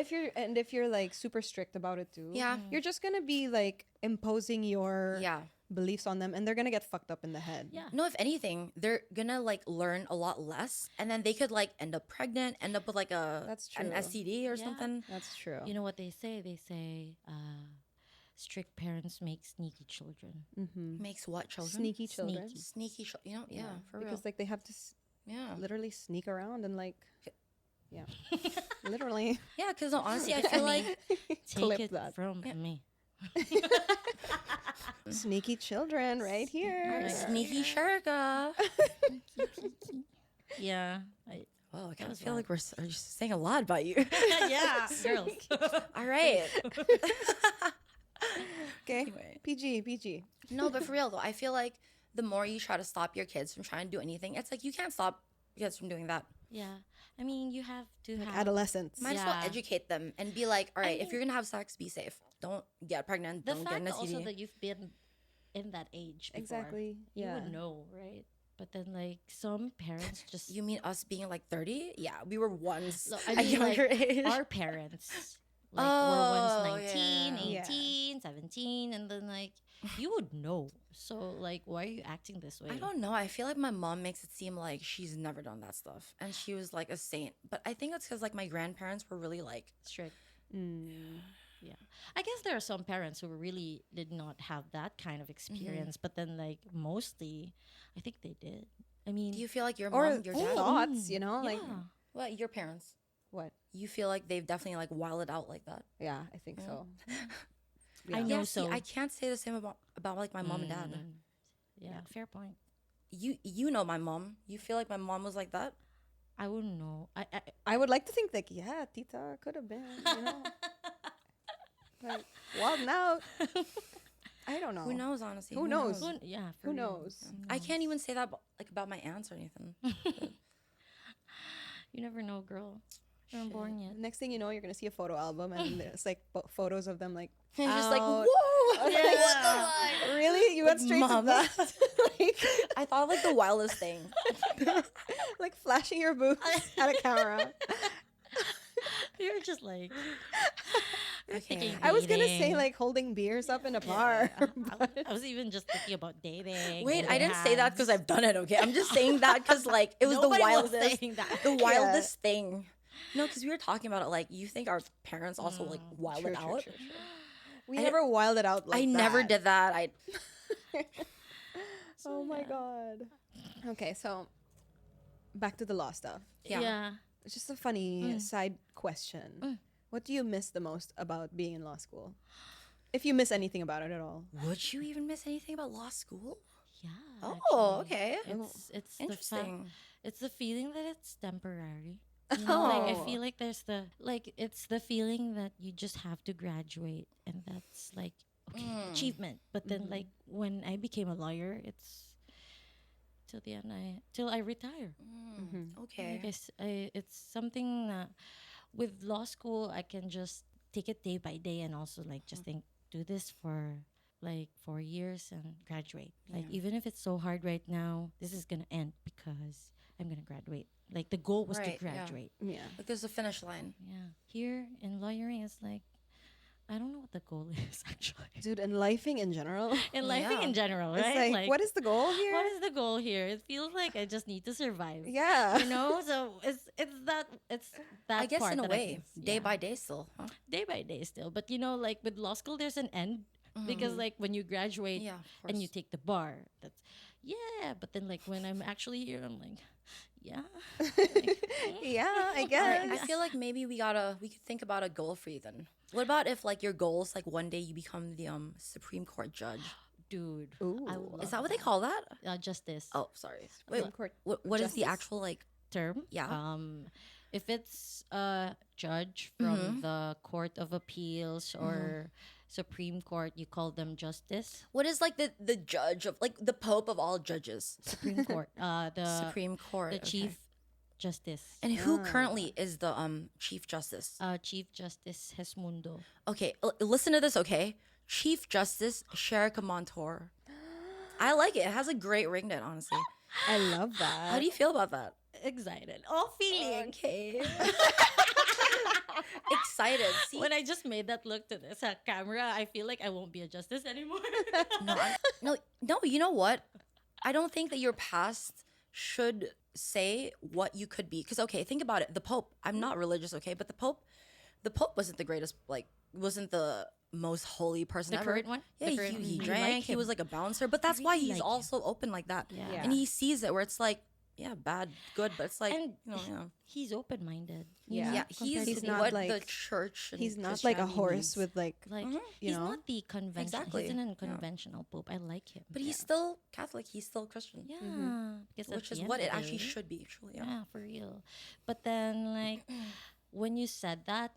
if you're like super strict about it too, Yeah. you're just gonna be like imposing your Yeah. beliefs on them, and they're gonna get fucked up in the head. Yeah. No, if anything, they're gonna like learn a lot less, and then they could like end up pregnant, end up with like That's an true. STD or Yeah. something. That's true. You know what they say? They say strict parents make sneaky children. Makes what children? Sneaky children. Sneaky. You know, yeah, for real. Because like they have to Yeah, literally sneak around and like, yeah, literally yeah. Because honestly, I feel like Take clip it that. from me. Sneaky children right here. sneaky Shericka. Yeah. Whoa, I kind of feel like we're just saying a lot about you. yeah. Girls. All right. Okay, Anyway. PG. No, but for real though, I feel like the more you try to stop your kids from trying to do anything, it's like you can't stop kids from doing that. Yeah. I mean, you have to Like have adolescence. Might as well Yeah. educate them and be like, all right, if mean- you're gonna have sex, be safe. Don't get pregnant. the Don't get an fact also STD. that you've been in that age before, Exactly. you Yeah. would know, right? But then like some parents just You mean us being like 30? Yeah, we were once So, I a mean, younger like, age. our parents like were Oh, once 19, yeah. 18, 17, and then like you would know. So like why are you acting this way? I don't know. I feel like my mom makes it seem like she's never done that stuff, and she was like a saint. But I think it's because like my grandparents were really like, Strict. Mm. Yeah. I guess there are some parents who really did not have that kind of experience, but then like mostly I think they did. I mean, do you feel like your Or mom, your dad, thoughts, you know, like yeah. what your parents? what? You feel like they've definitely like wilded out like that? Yeah, I think so. I Yeah. know Yeah, so. see, I can't say the same about like my mom and dad. Mm. Yeah, fair point. You know my mom. You feel like my mom was like that? I wouldn't know. I would like to think like, yeah, Tita could have been, you know. Like, well, now I don't know. Who knows? Honestly, Who knows? Yeah, for Who real. knows? I can't even say that like about my aunts or anything. You never know, girl. You weren't born yet. Next thing you know, you're gonna see a photo album and there's like photos of them like And just like, out. whoa! Yeah. What the fuck? Really? You went Like, straight Mom. to that? Like, I thought like the wildest thing. like flashing your boobs at a camera. You're just like. You're Okay. thinking I was gonna say dating. like holding beers up in a bar. I was even just thinking about dating. Wait, I holding didn't say that hands. because I've done it. Okay, I'm just saying that because like it was Nobody the was wildest, saying that. the wildest thing. No, because we were talking about it. Like, you think our parents also like wilded out? We I- never wilded out like I never that. did that. I Oh my god. Okay, so back to the law stuff. yeah. It's just a funny side question. What do you miss the most about being in law school? If you miss anything about it at all. Would you even miss anything about law school? Yeah. Oh, actually. okay. It's Interesting. it's the feeling that it's temporary. You know, like I Oh. feel like there's the like it's the feeling that you just have to graduate and that's like okay achievement. But then like when I became a lawyer, it's till the end till I retire. Okay. I guess it's something that with law school I can just take it day by day and also like just think do this for like 4 years and graduate. Like even if it's so hard right now, this is gonna end because I'm gonna graduate. Like the goal was Right, to yeah. graduate. Yeah. Like, there's a finish line. Yeah. Here in lawyering, it's like I don't know what the goal is actually. Dude, and lifing in general. In lifing Yeah. in general, It's right? like, what is the goal here? what is the goal here? It feels like I just need to survive. Yeah. You know, so it's that I guess part in a that way, miss. day Yeah. by day still. Huh? Day by day still. But you know, like with law school, there's an end because like when you graduate Yeah, of and you course. take the bar, that's yeah. But then like when I'm actually here, I'm like, yeah. Yeah, I I guess. feel like maybe we could think about a goal for you then. What about if like your goal is like one day you become the Supreme Court judge? Dude, Ooh. I would Is that what they call that? justice Oh, sorry. Supreme Wait, Court what is the justice? actual like? term? Yeah. If it's a judge from the Court of Appeals or Supreme Court, you call them justice. What is like the judge of like the Pope of all judges? Supreme Court, the Supreme Court. the okay. Chief Justice. And who currently is the Chief Justice? Chief Justice Hesmundo. Okay, listen to this, okay? Chief Justice Shericka Montour. I like it. It has a great ring to it, honestly. I love that. How do you feel about that? Excited. All feeling. Okay. Excited. See? When I just made that look to this camera, I feel like I won't be a justice anymore. No, you know what? I don't think that your past should say what you could be. Because, okay, think about it. The Pope, I'm not religious, okay? But the Pope wasn't the greatest, like, wasn't the most holy person The ever. current one? Yeah, The current- he I drank. like He him. was like a bouncer. But that's why Really he's like also open like that. Yeah. Yeah. And he sees it where it's like, yeah, bad, good. But it's like, And you know, yeah. He's open-minded. Yeah. Yeah, compared he's to not what like- the church and He's not like a Christianity horse needs. with like Like You he's know? not the conventional. Exactly. He's an Yeah. unconventional pope. I like him. But he's still Catholic. He's still Christian. yeah, because at Which the is end what of it the actually day- should be, truly. Yeah. Yeah, for real. But then like when you said that,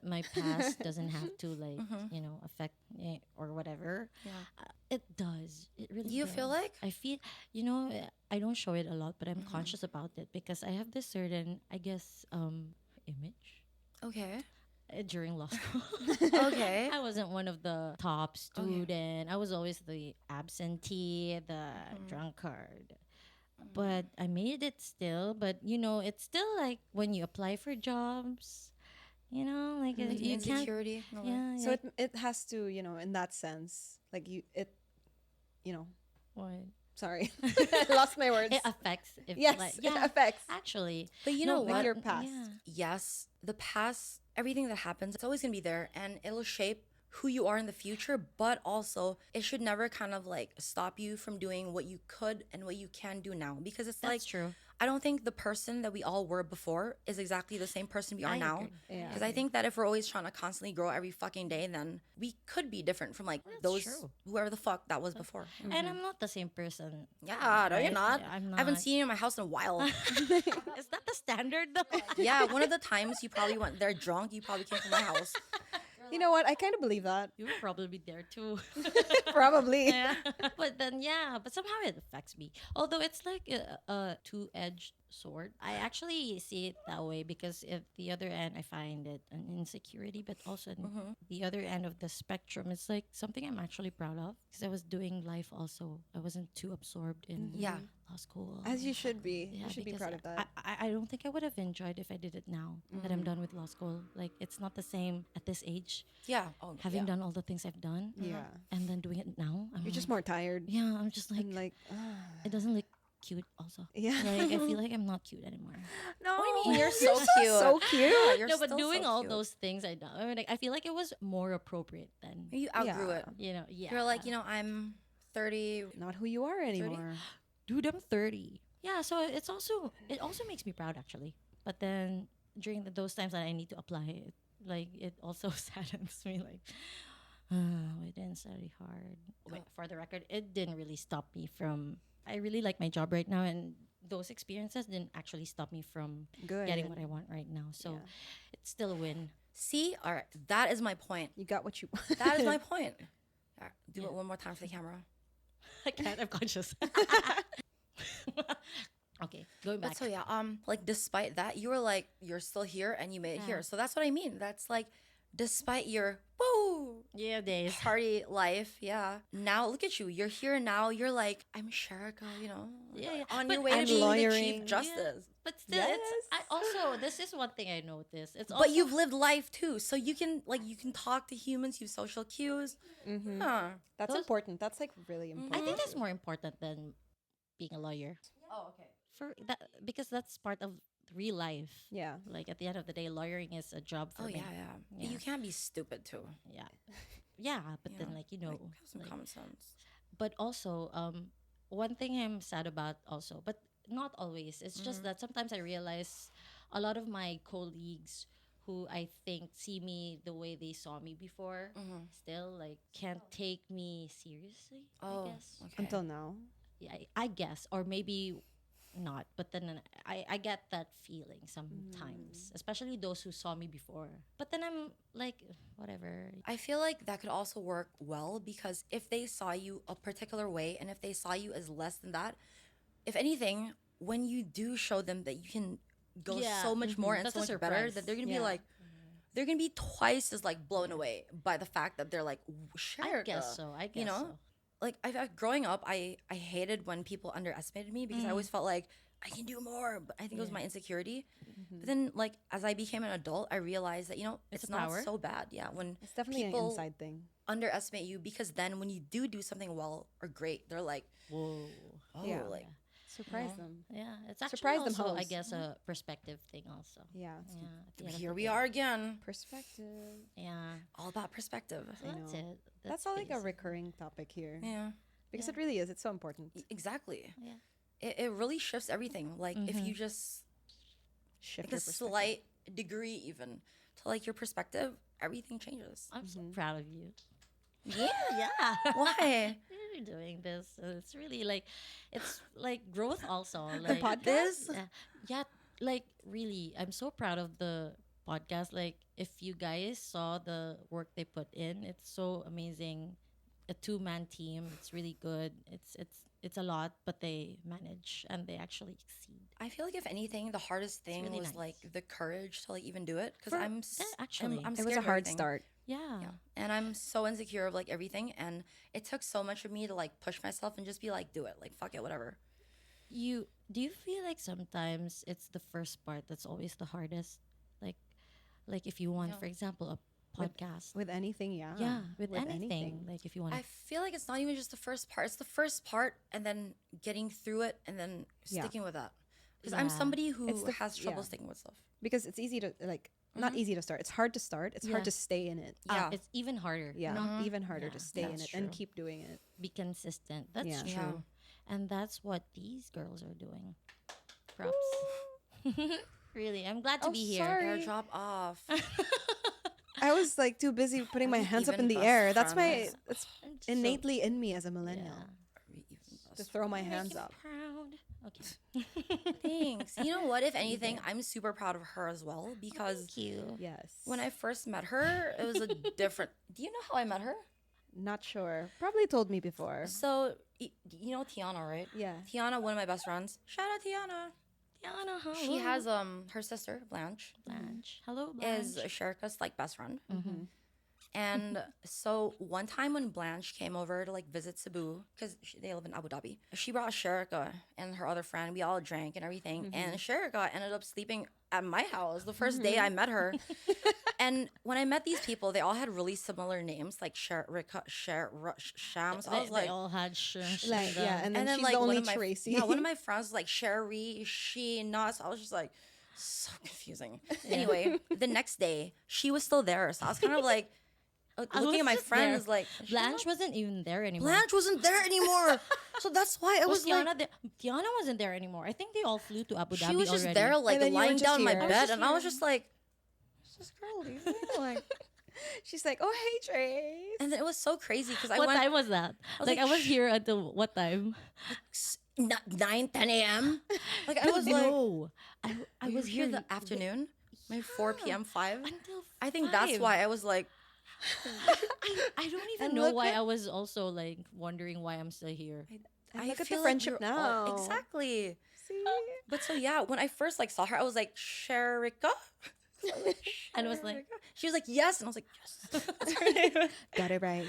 my past doesn't have to like affect me or whatever. Yeah. It does. It really. You feel does. like? I feel. I don't don't show it a lot, but I'm conscious about it because I have this certain, I guess, image Okay. during law school. Okay. I wasn't one of the top student. I was always the absentee, the drunkard. But I made it still. But it's still like when you apply for jobs, like Like you can't. insecurity. in a way. Yeah. So yeah. it has to, in that sense, like you know, What? sorry, I lost my words. It affects. If, Yes, like, it affects. Actually, But you no, know like what? your past. Yeah. Yes, the past, everything that happens, it's always going to be there and it'll shape who you are in the future, but also it should never kind of like stop you from doing what you could and what you can do now because it's That's like true. I don't think the person that we all were before is exactly the same person we are I now. agree. Yeah. Because I think that if we're always trying to constantly grow every fucking day, then we could be different from like That's those true. whoever the fuck that was before. And I'm not the same person. Yeah, no, you're Right? not. Yeah, I'm I haven't not. seen you in my house in a while. Is that the standard though? Yeah, one of the times you probably went there drunk, you probably came to my house. You know what? I kind of believe that. You would probably be there too. Probably. Yeah. But then, but somehow it affects me. Although it's like a two-edged sword. I actually see it that way because if the other end, I find it an insecurity, but also the other end of the spectrum, it's like something I'm actually proud of because I was doing life also. I wasn't too absorbed in Yeah. law school. As you should be. Yeah, You should be because proud of that. I don't think I would have enjoyed if I did it now that I'm done with law school. Like, it's not the same at this age, Yeah. Oh, having yeah. done all the things I've done. Yeah. And then doing it now. You're just more tired. Yeah, I'm just like, And like, it doesn't look cute also. yeah. Like, I feel like I'm not cute anymore. No, What do you mean? You're so cute. So cute. Yeah, you're No, but still doing so all cute. those things I done, I mean, like, I feel like it was more appropriate then. You outgrew Yeah. it. Yeah. You're like, I'm 30. Not who you are anymore. dude, I'm 30. Yeah, so it also makes me proud actually. But then during those times that I need to apply it, like it also saddens me. Like, we didn't study hard. Wait, for the record, it didn't really stop me from. I really like my job right now, and those experiences didn't actually stop me from Good. getting what I want right now. So Yeah. it's still a win. See? All right. That is my point. You got what you want. That is my point. All right, do Yeah. it one more time for the camera. I can't. I'm conscious. Okay, going back. But so yeah, like despite that, you were like, you're still here and you made it Yeah. here. So that's what I mean. That's like, despite your woo Yeah, days. party life, yeah. Now look at you. You're here now. You're like, I'm Shericka, Yeah. on But your way I'm to being the lawyering. Chief Justice. But still, Yes. this is one thing I noticed. It's also, But you've lived life too, so you can talk to humans. You have social cues. Huh. That's Those- important. That's like really important. I think that's more important than being a lawyer. Oh, okay. For that, because that's part of real life. Yeah. Like at the end of the day, lawyering is a job for Oh me. yeah. But Yeah. you can't be stupid too. Yeah. Yeah, but then Yeah. like Like, have some like- common sense. but also one thing I'm sad about also, but not always. It's just that sometimes I realize a lot of my colleagues who I think see me the way they saw me before still like can't take me seriously. Oh, I guess. okay. Until now. Yeah, I guess, or maybe not. But then I get that feeling sometimes, especially those who saw me before. But then I'm like, whatever. I feel like that could also work well because if they saw you a particular way and if they saw you as less than that, if anything, when you do show them that you can go Yeah, so much more and that's so a much better, surprise. that they're gonna Yeah. be like, they're gonna be twice as like blown away by the fact that they're like, Shericka. I guess so. I guess know? so. Like growing up, I hated when people underestimated me because I always felt like I can do more, but I think it was my insecurity. But then, like as I became an adult, I realized that It's it's a not power. so bad. Yeah, when It's definitely people an inside thing. underestimate you, because then when you do something well or great, they're like, Whoa. oh, Yeah. like Surprise them. Yeah, it's actually Surprise them, also, I hoes. guess, a perspective thing also. Yeah. Yeah. at the end of here the we day. are again, Perspective. Yeah. all about perspective. So that's know. it. That's all like a basic. recurring topic here. Yeah, Because Yeah. it really is. It's so important. exactly. Yeah. It really shifts everything. Like if you just Shift like your a perspective. slight degree even to like your perspective, everything changes. I'm so proud of you. Yeah. Yeah. Why? You're doing this. It's really like, it's like growth also. Like podcast? Yeah, like really, I'm so proud of the podcast. Like if you guys saw the work they put in, it's so amazing. a two-man team. It's really good. It's a lot, but they manage and they actually exceed. I feel like if anything, the hardest thing really was nice. like the courage to like even do it because actually, I'm It scared was a of hard everything. start. Yeah. Yeah. And I'm so insecure of like everything, and it took so much of me to like push myself and just be like, do it, like fuck it, whatever. Do you feel like sometimes it's the first part that's always the hardest? Like like if you want, Yeah. for example, a podcast. With anything, yeah. Yeah, with anything. Like if you want I feel like it's not even just the first part. It's the first part and then getting through it and then Yeah. sticking with that. Because I'm Yeah. somebody who It's the- has trouble yeah. sticking with stuff. Because it's easy to like not easy to start. It's hard to start. It's Yeah. hard to stay in it. Yeah. it's even harder. Yeah, Mhm. even harder Yeah, to stay in that's it and true. keep doing it. Be consistent. That's Yeah. true. And that's what these girls are doing. Props. Really, I'm glad to Oh, be here. sorry. Airdrop off. I was like too busy putting my hands up in Even the best air. That's my friends. it's I'm just so- innately in me as a millennial Yeah. to throw my hands Make up. him proud. Okay. Thanks. You know what? If anything, I'm super proud of her as well because Thank you. Yes. when I first met her, it was a different. Do you know how I met her? Not sure. Probably told me before. So you know Tiana, right? Yeah. Tiana, one of my best friends. Shout out Tiana. Diana, hello. She has her sister Blanche Blanche. Hello, Blanche. is Shericka's like best friend. Mm-hmm. And so one time when Blanche came over to like visit Cebu, because they live in Abu Dhabi, she brought Shericka and her other friend. We all drank and everything. And Shericka ended up sleeping at my house the first day I met her. And when I met these people, they all had really similar names, like Shericka, Shams. I was they like, all had Like, yeah, and then and then she's like the one only of my Tracy. yeah, one of my friends was like Sherry, she, not. So I was just like, so confusing. Anyway, the next day she was still there, so I was kind of like looking at my was friends there. like Blanche wasn't even there anymore. Blanche wasn't there anymore. So that's why I was Tiana like, there? Tiana wasn't there anymore. I think they all flew to Abu Dhabi she was just already. there like And then you were lying just down on my here. I was bed, just and I was here. just like, This girl leave me alone. She's like, oh hey Trace. and then it was so crazy because I What went time was that? was Like, like, I was here until what time? 9, 10 a.m. Like I was like, no, I you was here here the afternoon, maybe 4 p.m., 5. until I think that's 5. why I was like, I don't even And know look why at- I was also like wondering why I'm still here. And I look at the feel like friendship you're all- now. exactly. See? But so yeah, when I first like saw her, I was like, Shericka? And it was like, She was like, yes. And I was like, yes. That's her name. Got it right.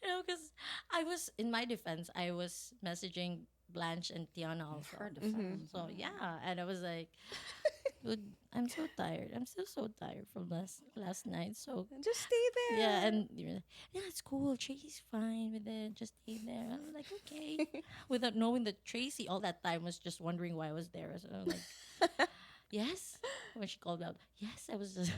you know, because I was, in my defense, I was messaging Blanche and Tiana also. Her defense. So yeah, and I was like, "Dude, I'm so tired. I'm still so tired from last night. So Just stay there. yeah, and you're like, yeah, it's cool. Tracy's fine with it. Just stay there. I was like, okay, without knowing that Tracy all that time was just wondering why I was there. So I'm like, yes. When she called out, yes, I was just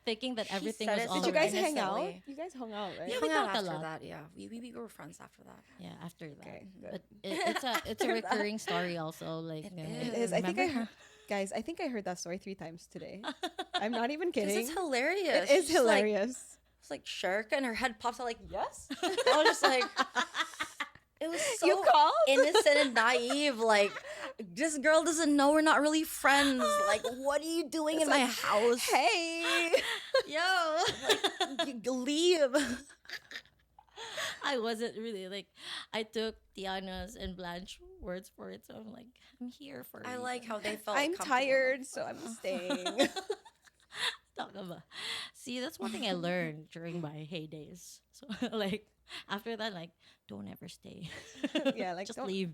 thinking that She everything said was it all Did so you guys right. hang out? innocently. You guys hung out, right? Yeah, We we hung out talked a after lot. that. Yeah, we were friends after that. Yeah, after that. Okay, good. But it's a recurring story also. Like It It is. I think I remember? heard, guys. I think I heard that story 3 times today. I'm not even Because kidding. it's hilarious. It is She's like- hilarious. It's like Shericka, and her head pops out like, yes. I was just like, it was so You called? innocent and naive. Like, this girl doesn't know we're not really friends. Like, what are you doing in my house? Hey. Yo, Leave. I wasn't really like. I took Tiana's and Blanche words for it, so I'm like, I'm here for. I you. like how they felt. I'm comfortable tired, enough. so I'm staying. Talk about. See, that's one thing I learned during my heydays. So like after that, like, don't ever stay. Yeah, like, just don't- leave.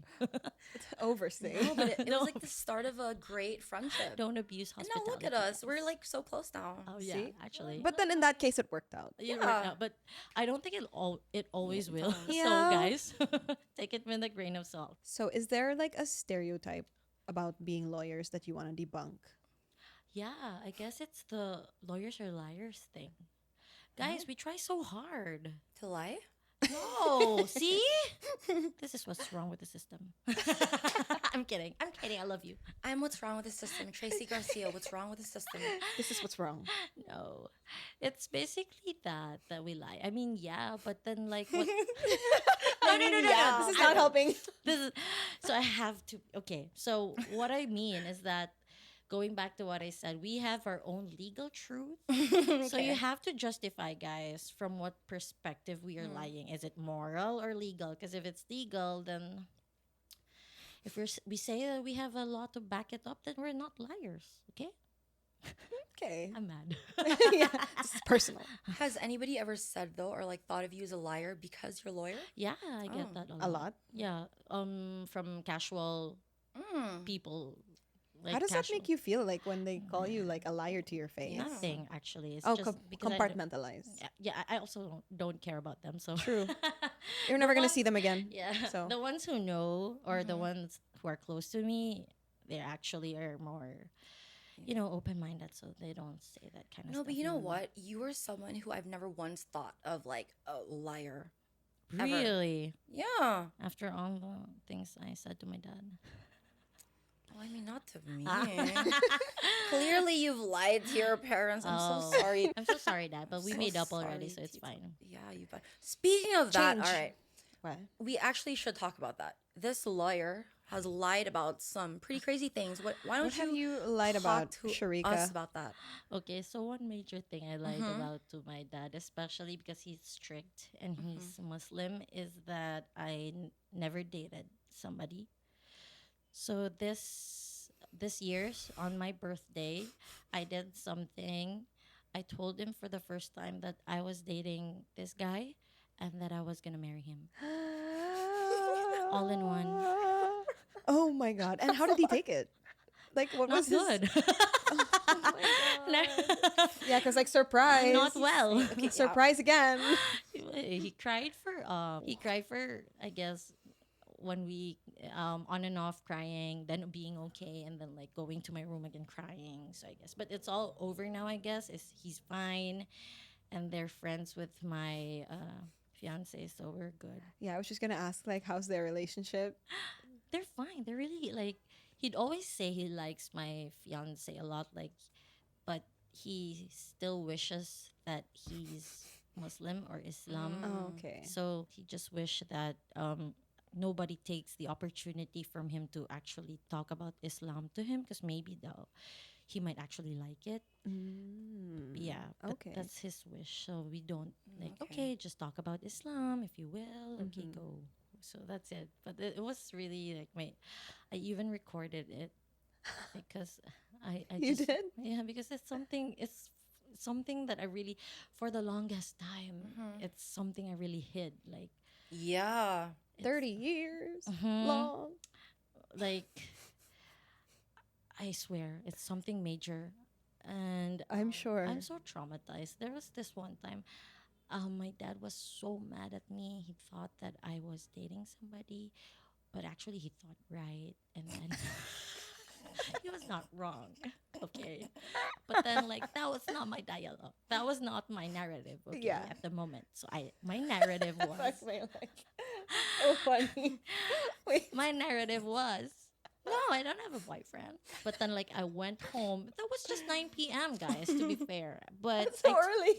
Overstay. No, but it No. was like the start of a great friendship. Don't abuse And hospitality. now look at us. guys. We're like so close now. Oh yeah, See? actually. But then in that case, it worked out. It worked Yeah. out, but I don't think it always will. Yeah. So guys, take it with a grain of salt. So, is there like a stereotype about being lawyers that you want to debunk? Yeah, I guess it's the lawyers are liars thing. Guys, we try so hard. To lie? No, see? This is what's wrong with the system. I'm kidding. I'm kidding. I love you. I'm what's wrong with the system. Tracy Garcia, what's wrong with the system? This is what's wrong. No. It's basically that we lie. I mean, yeah, but then like what No. This is not helping. this is so I have to okay. So what I mean is that going back to what I said, we have our own legal truth. So Okay. you have to justify, guys, from what perspective we are lying. Is it moral or legal? Because if it's legal, then if we say that we have a law to back it up, then we're not liars. Okay? Okay. I'm mad. Yeah, this is personal. Has anybody ever said though, or like thought of you as a liar because you're a lawyer? Yeah, I get Oh. that A lot. Yeah. From casual Mm. people. Like How does that casual. make you feel like when they call you like a liar to your face? Yeah. Nothing, actually. It's Oh, just because compartmentalize. I also don't care about them. So True. You're never gonna one- see them again. Yeah. So The ones who know or the Mhm. ones who are close to me, they actually are more, open-minded, so they don't say that kind of No, stuff. but you know what? You are someone who I've never once thought of like a liar. Ever. Really? Yeah. After all the things I said to my dad. Well, I mean, not to me. Clearly, you've lied to your parents. I'm Oh. so sorry. I'm so sorry, Dad, but we So made up already, sorry, so it's Tito. fine. Yeah, you've. Speaking of that, Change. all right, what? we actually should talk about that. This lawyer has lied about some pretty crazy things. Why don't What have you you lied talk about, to Shericka? us about that? Okay, so one major thing I lied Mhm. about to my dad, especially because he's strict and he's Muslim, is that I never dated somebody. So this year's on my birthday, I did something. I told him for the first time that I was dating this guy and that I was gonna marry him. All in one. Oh my god! And how did he take it? Like, what Not was his? good. Oh my god! Yeah, because like surprise. Not well. Okay, Surprise again. He cried for I guess 1 week, on and off crying, then being okay, and then like going to my room again crying. So I guess, but it's all over now. I guess he's fine, and they're friends with my fiance, so we're good. Yeah, I was just gonna ask like, how's their relationship? They're fine. They're really like. He'd always say he likes my fiance a lot, like, but he still wishes that he's Muslim or Islam. Oh, okay. So he just wished that nobody takes the opportunity from him to actually talk about Islam to him, because maybe though he might actually like it. Yeah, but Okay. that's his wish. So we don't like, Okay. okay, just talk about Islam if you will. Okay, Mhm. go. So that's it. But it was really like I even recorded it because I You just did? yeah, because it's something that I really, for the longest time, it's something I really hid, like Yeah. 30 years Mhm. long. like I swear it's something major, and I'm sure. I'm so traumatized. There was this one time, my dad was so mad at me. He thought that I was dating somebody, but actually he thought right, and then he was not wrong. Okay, but then like that was not my dialogue. That was not my narrative. Okay, Yeah. at the moment. So my narrative was That's my like so funny. Wait. my narrative was. No, I don't have a boyfriend. But then, like, I went home. That was just 9 p.m., guys, to be fair. But That's so early.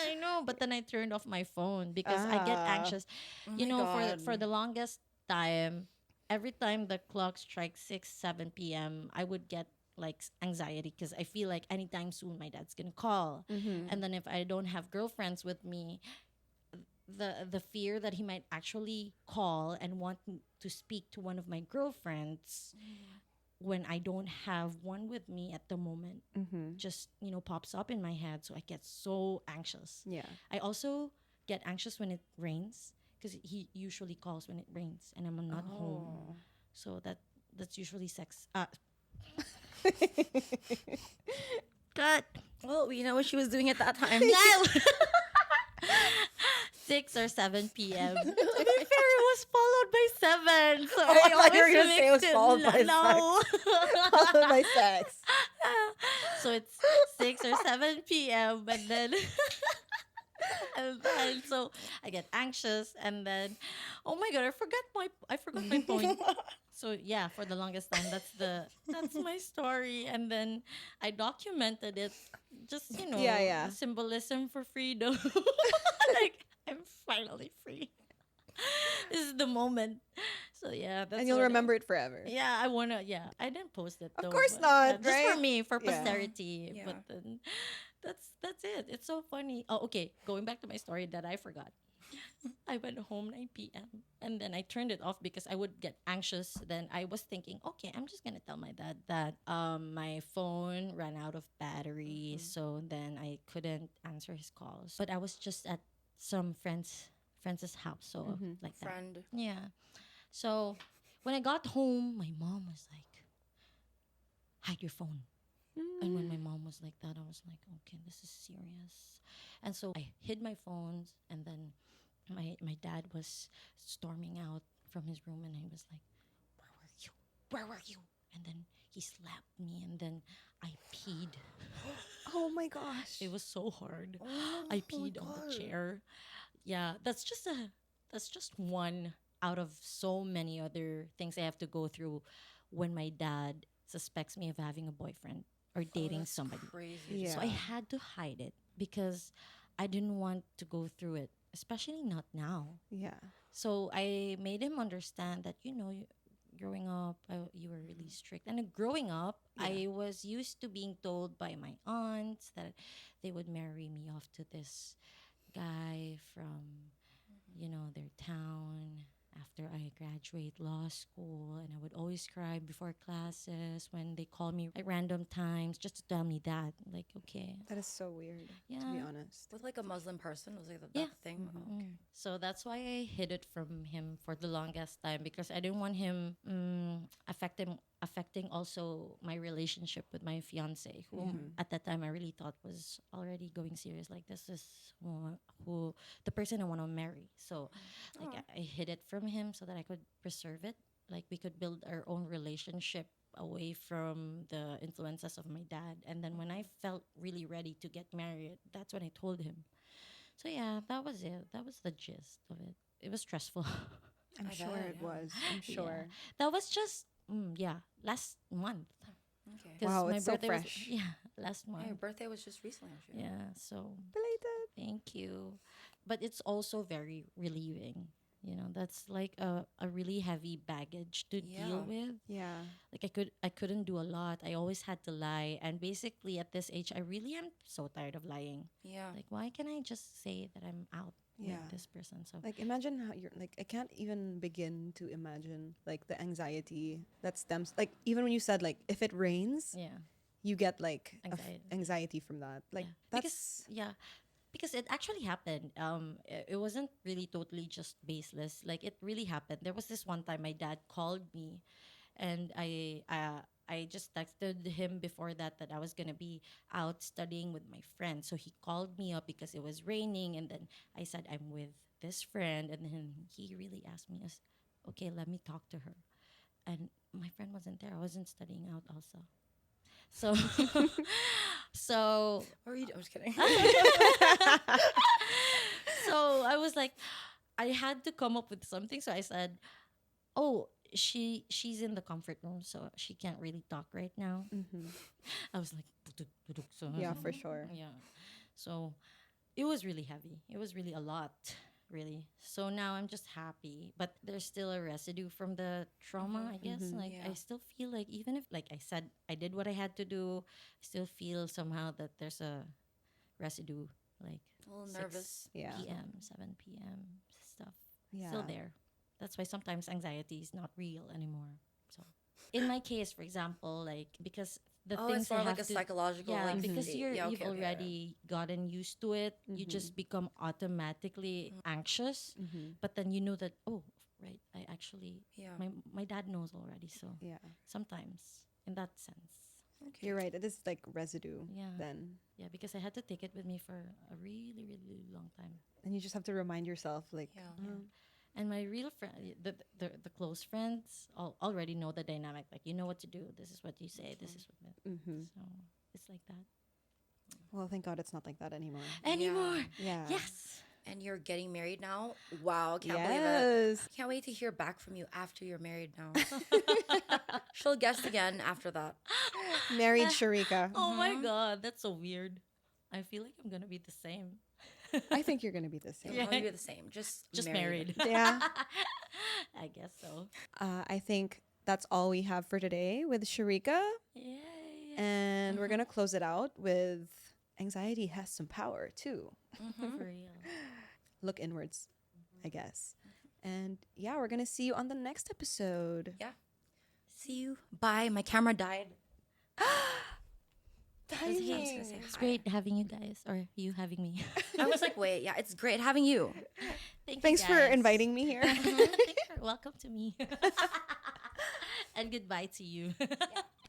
I know. But then I turned off my phone because I get Ah. anxious. Oh You my know, God. for the longest time, every time the clock strikes 6, 7 p.m., I would get like anxiety because I feel like anytime soon my dad's gonna call. Mm-hmm. And then if I don't have girlfriends with me, the fear that he might actually call and want to speak to one of my girlfriends when I don't have one with me at the moment Mm-hmm. just pops up in my head, so I get so anxious. Yeah. I also get anxious when it rains because he usually calls when it rains and I'm not Oh. home, so that's usually sex. Cut. Well, we know what she was doing at that time. No. 6 or 7 p.m. To be fair, it was followed by 7. So Oh, I thought you were gonna say it was mixed followed by no. Followed by sex. So it's 6 or 7 p.m. and then so I get anxious, and then oh my god, I forgot my point. So yeah, for the longest time that's my story, and then I documented it, just Yeah. symbolism for freedom. Like I'm finally free. This is the moment. So yeah, that's And you'll what remember it forever. Yeah, I wanna. Yeah, I didn't post it Of though. course but, not, just for right? me, for Yeah. posterity. Yeah. But then, that's it. It's so funny. Oh, okay. Going back to my story that I forgot. I went home 9 p.m. and then I turned it off because I would get anxious. Then I was thinking, okay, I'm just gonna tell my dad that my phone ran out of battery, so then I couldn't answer his calls. But I was just at some friend's house, so like that. Friend. Yeah. So when I got home, my mom was like, hide your phone. And when my mom was like that, I was like, okay, this is serious. And so I hid my phones, and then my dad was storming out from his room, and he was like, where were you? Where were you? And then he slapped me, and then I peed. Oh my gosh. It was so hard. Oh I my peed on the God. chair. Yeah, that's just one out of so many other things I have to go through when my dad suspects me of having a boyfriend or dating That's somebody. crazy. Yeah. So I had to hide it because I didn't want to go through it, especially not now. Yeah. So I made him understand that, growing up, you were really strict. And growing up, I was used to being told by my aunts that they would marry me off to this guy from, their town after I graduate law school. And I would always cry before classes when they call me at random times just to tell me that. Like, okay. That is so weird, to be Yeah. honest. With like a Muslim person, was like that Yeah. thing. Oh, okay. So that's why I hid it from him for the longest time because I didn't want him affecting also my relationship with my fiance, whom at that time I really thought was already going serious. Like this is who the person I want to marry. So like I hid it from him so that I could preserve it. Like we could build our own relationship away from the influences of my dad. And then when I felt really ready to get married, that's when I told him. So yeah, that was it. That was the gist of it. It was stressful. I'm I sure bet, it yeah. was. I'm Yeah. sure. That was just last month. Okay. 'Cause Wow, my it's so birthday fresh. last Yeah, your month. birthday was just recently, actually. Yeah, so Belated. thank you. But it's also very relieving. That's like a really heavy baggage to deal Yeah. with. Yeah. Like I couldn't do a lot. I always had to lie. And basically at this age I really am so tired of lying. Yeah. Like why can't I just say that I'm out Yeah. with this person? So Like imagine how you're like I can't even begin to imagine like the anxiety that stems like even when you said like if it rains yeah. you get like Anxiety. anxiety from that like Yeah. that's Because it actually happened. It wasn't really totally just baseless. Like it really happened. There was this one time my dad called me, and I just texted him before that I was gonna be out studying with my friend. So he called me up because it was raining, and then I said I'm with this friend, and then he really asked me, "Okay, let me talk to her." And my friend wasn't there. I wasn't studying out also. So, so Or you? I'm just kidding. so I was like, I had to come up with something. So I said, "Oh, she's in the comfort room, so she can't really talk right now." I was like, so yeah for sure yeah. So it was really heavy. It was really a lot, really. So now I'm just happy, but there's still a residue from the trauma, I guess. Like Yeah. I still feel like even if, like I said, I did what I had to do, I still feel somehow that there's a residue, like A little 6 nervous. Yeah. p.m., 7 p.m. stuff. yeah Still there. That's why sometimes anxiety is not real anymore. So, in my case, for example, like because the Oh, things it's more I like have a to, psychological. yeah, like, because state. you're Yeah, you've okay, okay, already gotten used to it. You just become automatically anxious. But then you know that right, I actually Yeah. my dad knows already. So yeah sometimes in that sense, Okay. you're right it is like residue yeah, then yeah, because I had to take it with me for a really really long time. and you just have to remind yourself like Yeah. And my real friend, the close friends, already know the dynamic. Like you know what to do. This is what you say. This is what. So it's like that well thank god it's not like that anymore anymore. yeah Yes. And you're getting married now? Wow, can't believe it. yes Can't wait to hear back from you after you're married now. She'll guest again after that. married Shericka Oh my god, that's so weird. I feel like I'm gonna be the same. I think you're gonna be the same You'll probably be the same. Just Just married. married. yeah I guess so. I think that's all we have for today with Shericka. Yay. And we're going to close it out with anxiety has some power too. For real. Look inwards, I guess. And yeah, we're going to see you on the next episode. Yeah. See you. Bye. My camera died. It was it's great having you guys, or you having me. I was like, wait, yeah, it's great having you. Thanks for inviting me here. Welcome to me. And goodbye to you.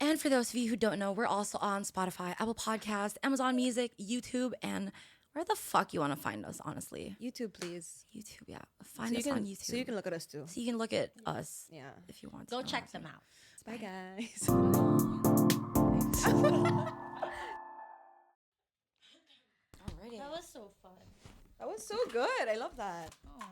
And for those of you who don't know, we're also on Spotify, Apple Podcasts, Amazon Music, YouTube, and where the fuck you want to find us, honestly. YouTube, please. YouTube, yeah. Find us on YouTube. So you can look at us too. So you can look at us if you want to. Go check them out. Bye, guys. Alrighty. That was so fun. That was so good. I love that. Aw.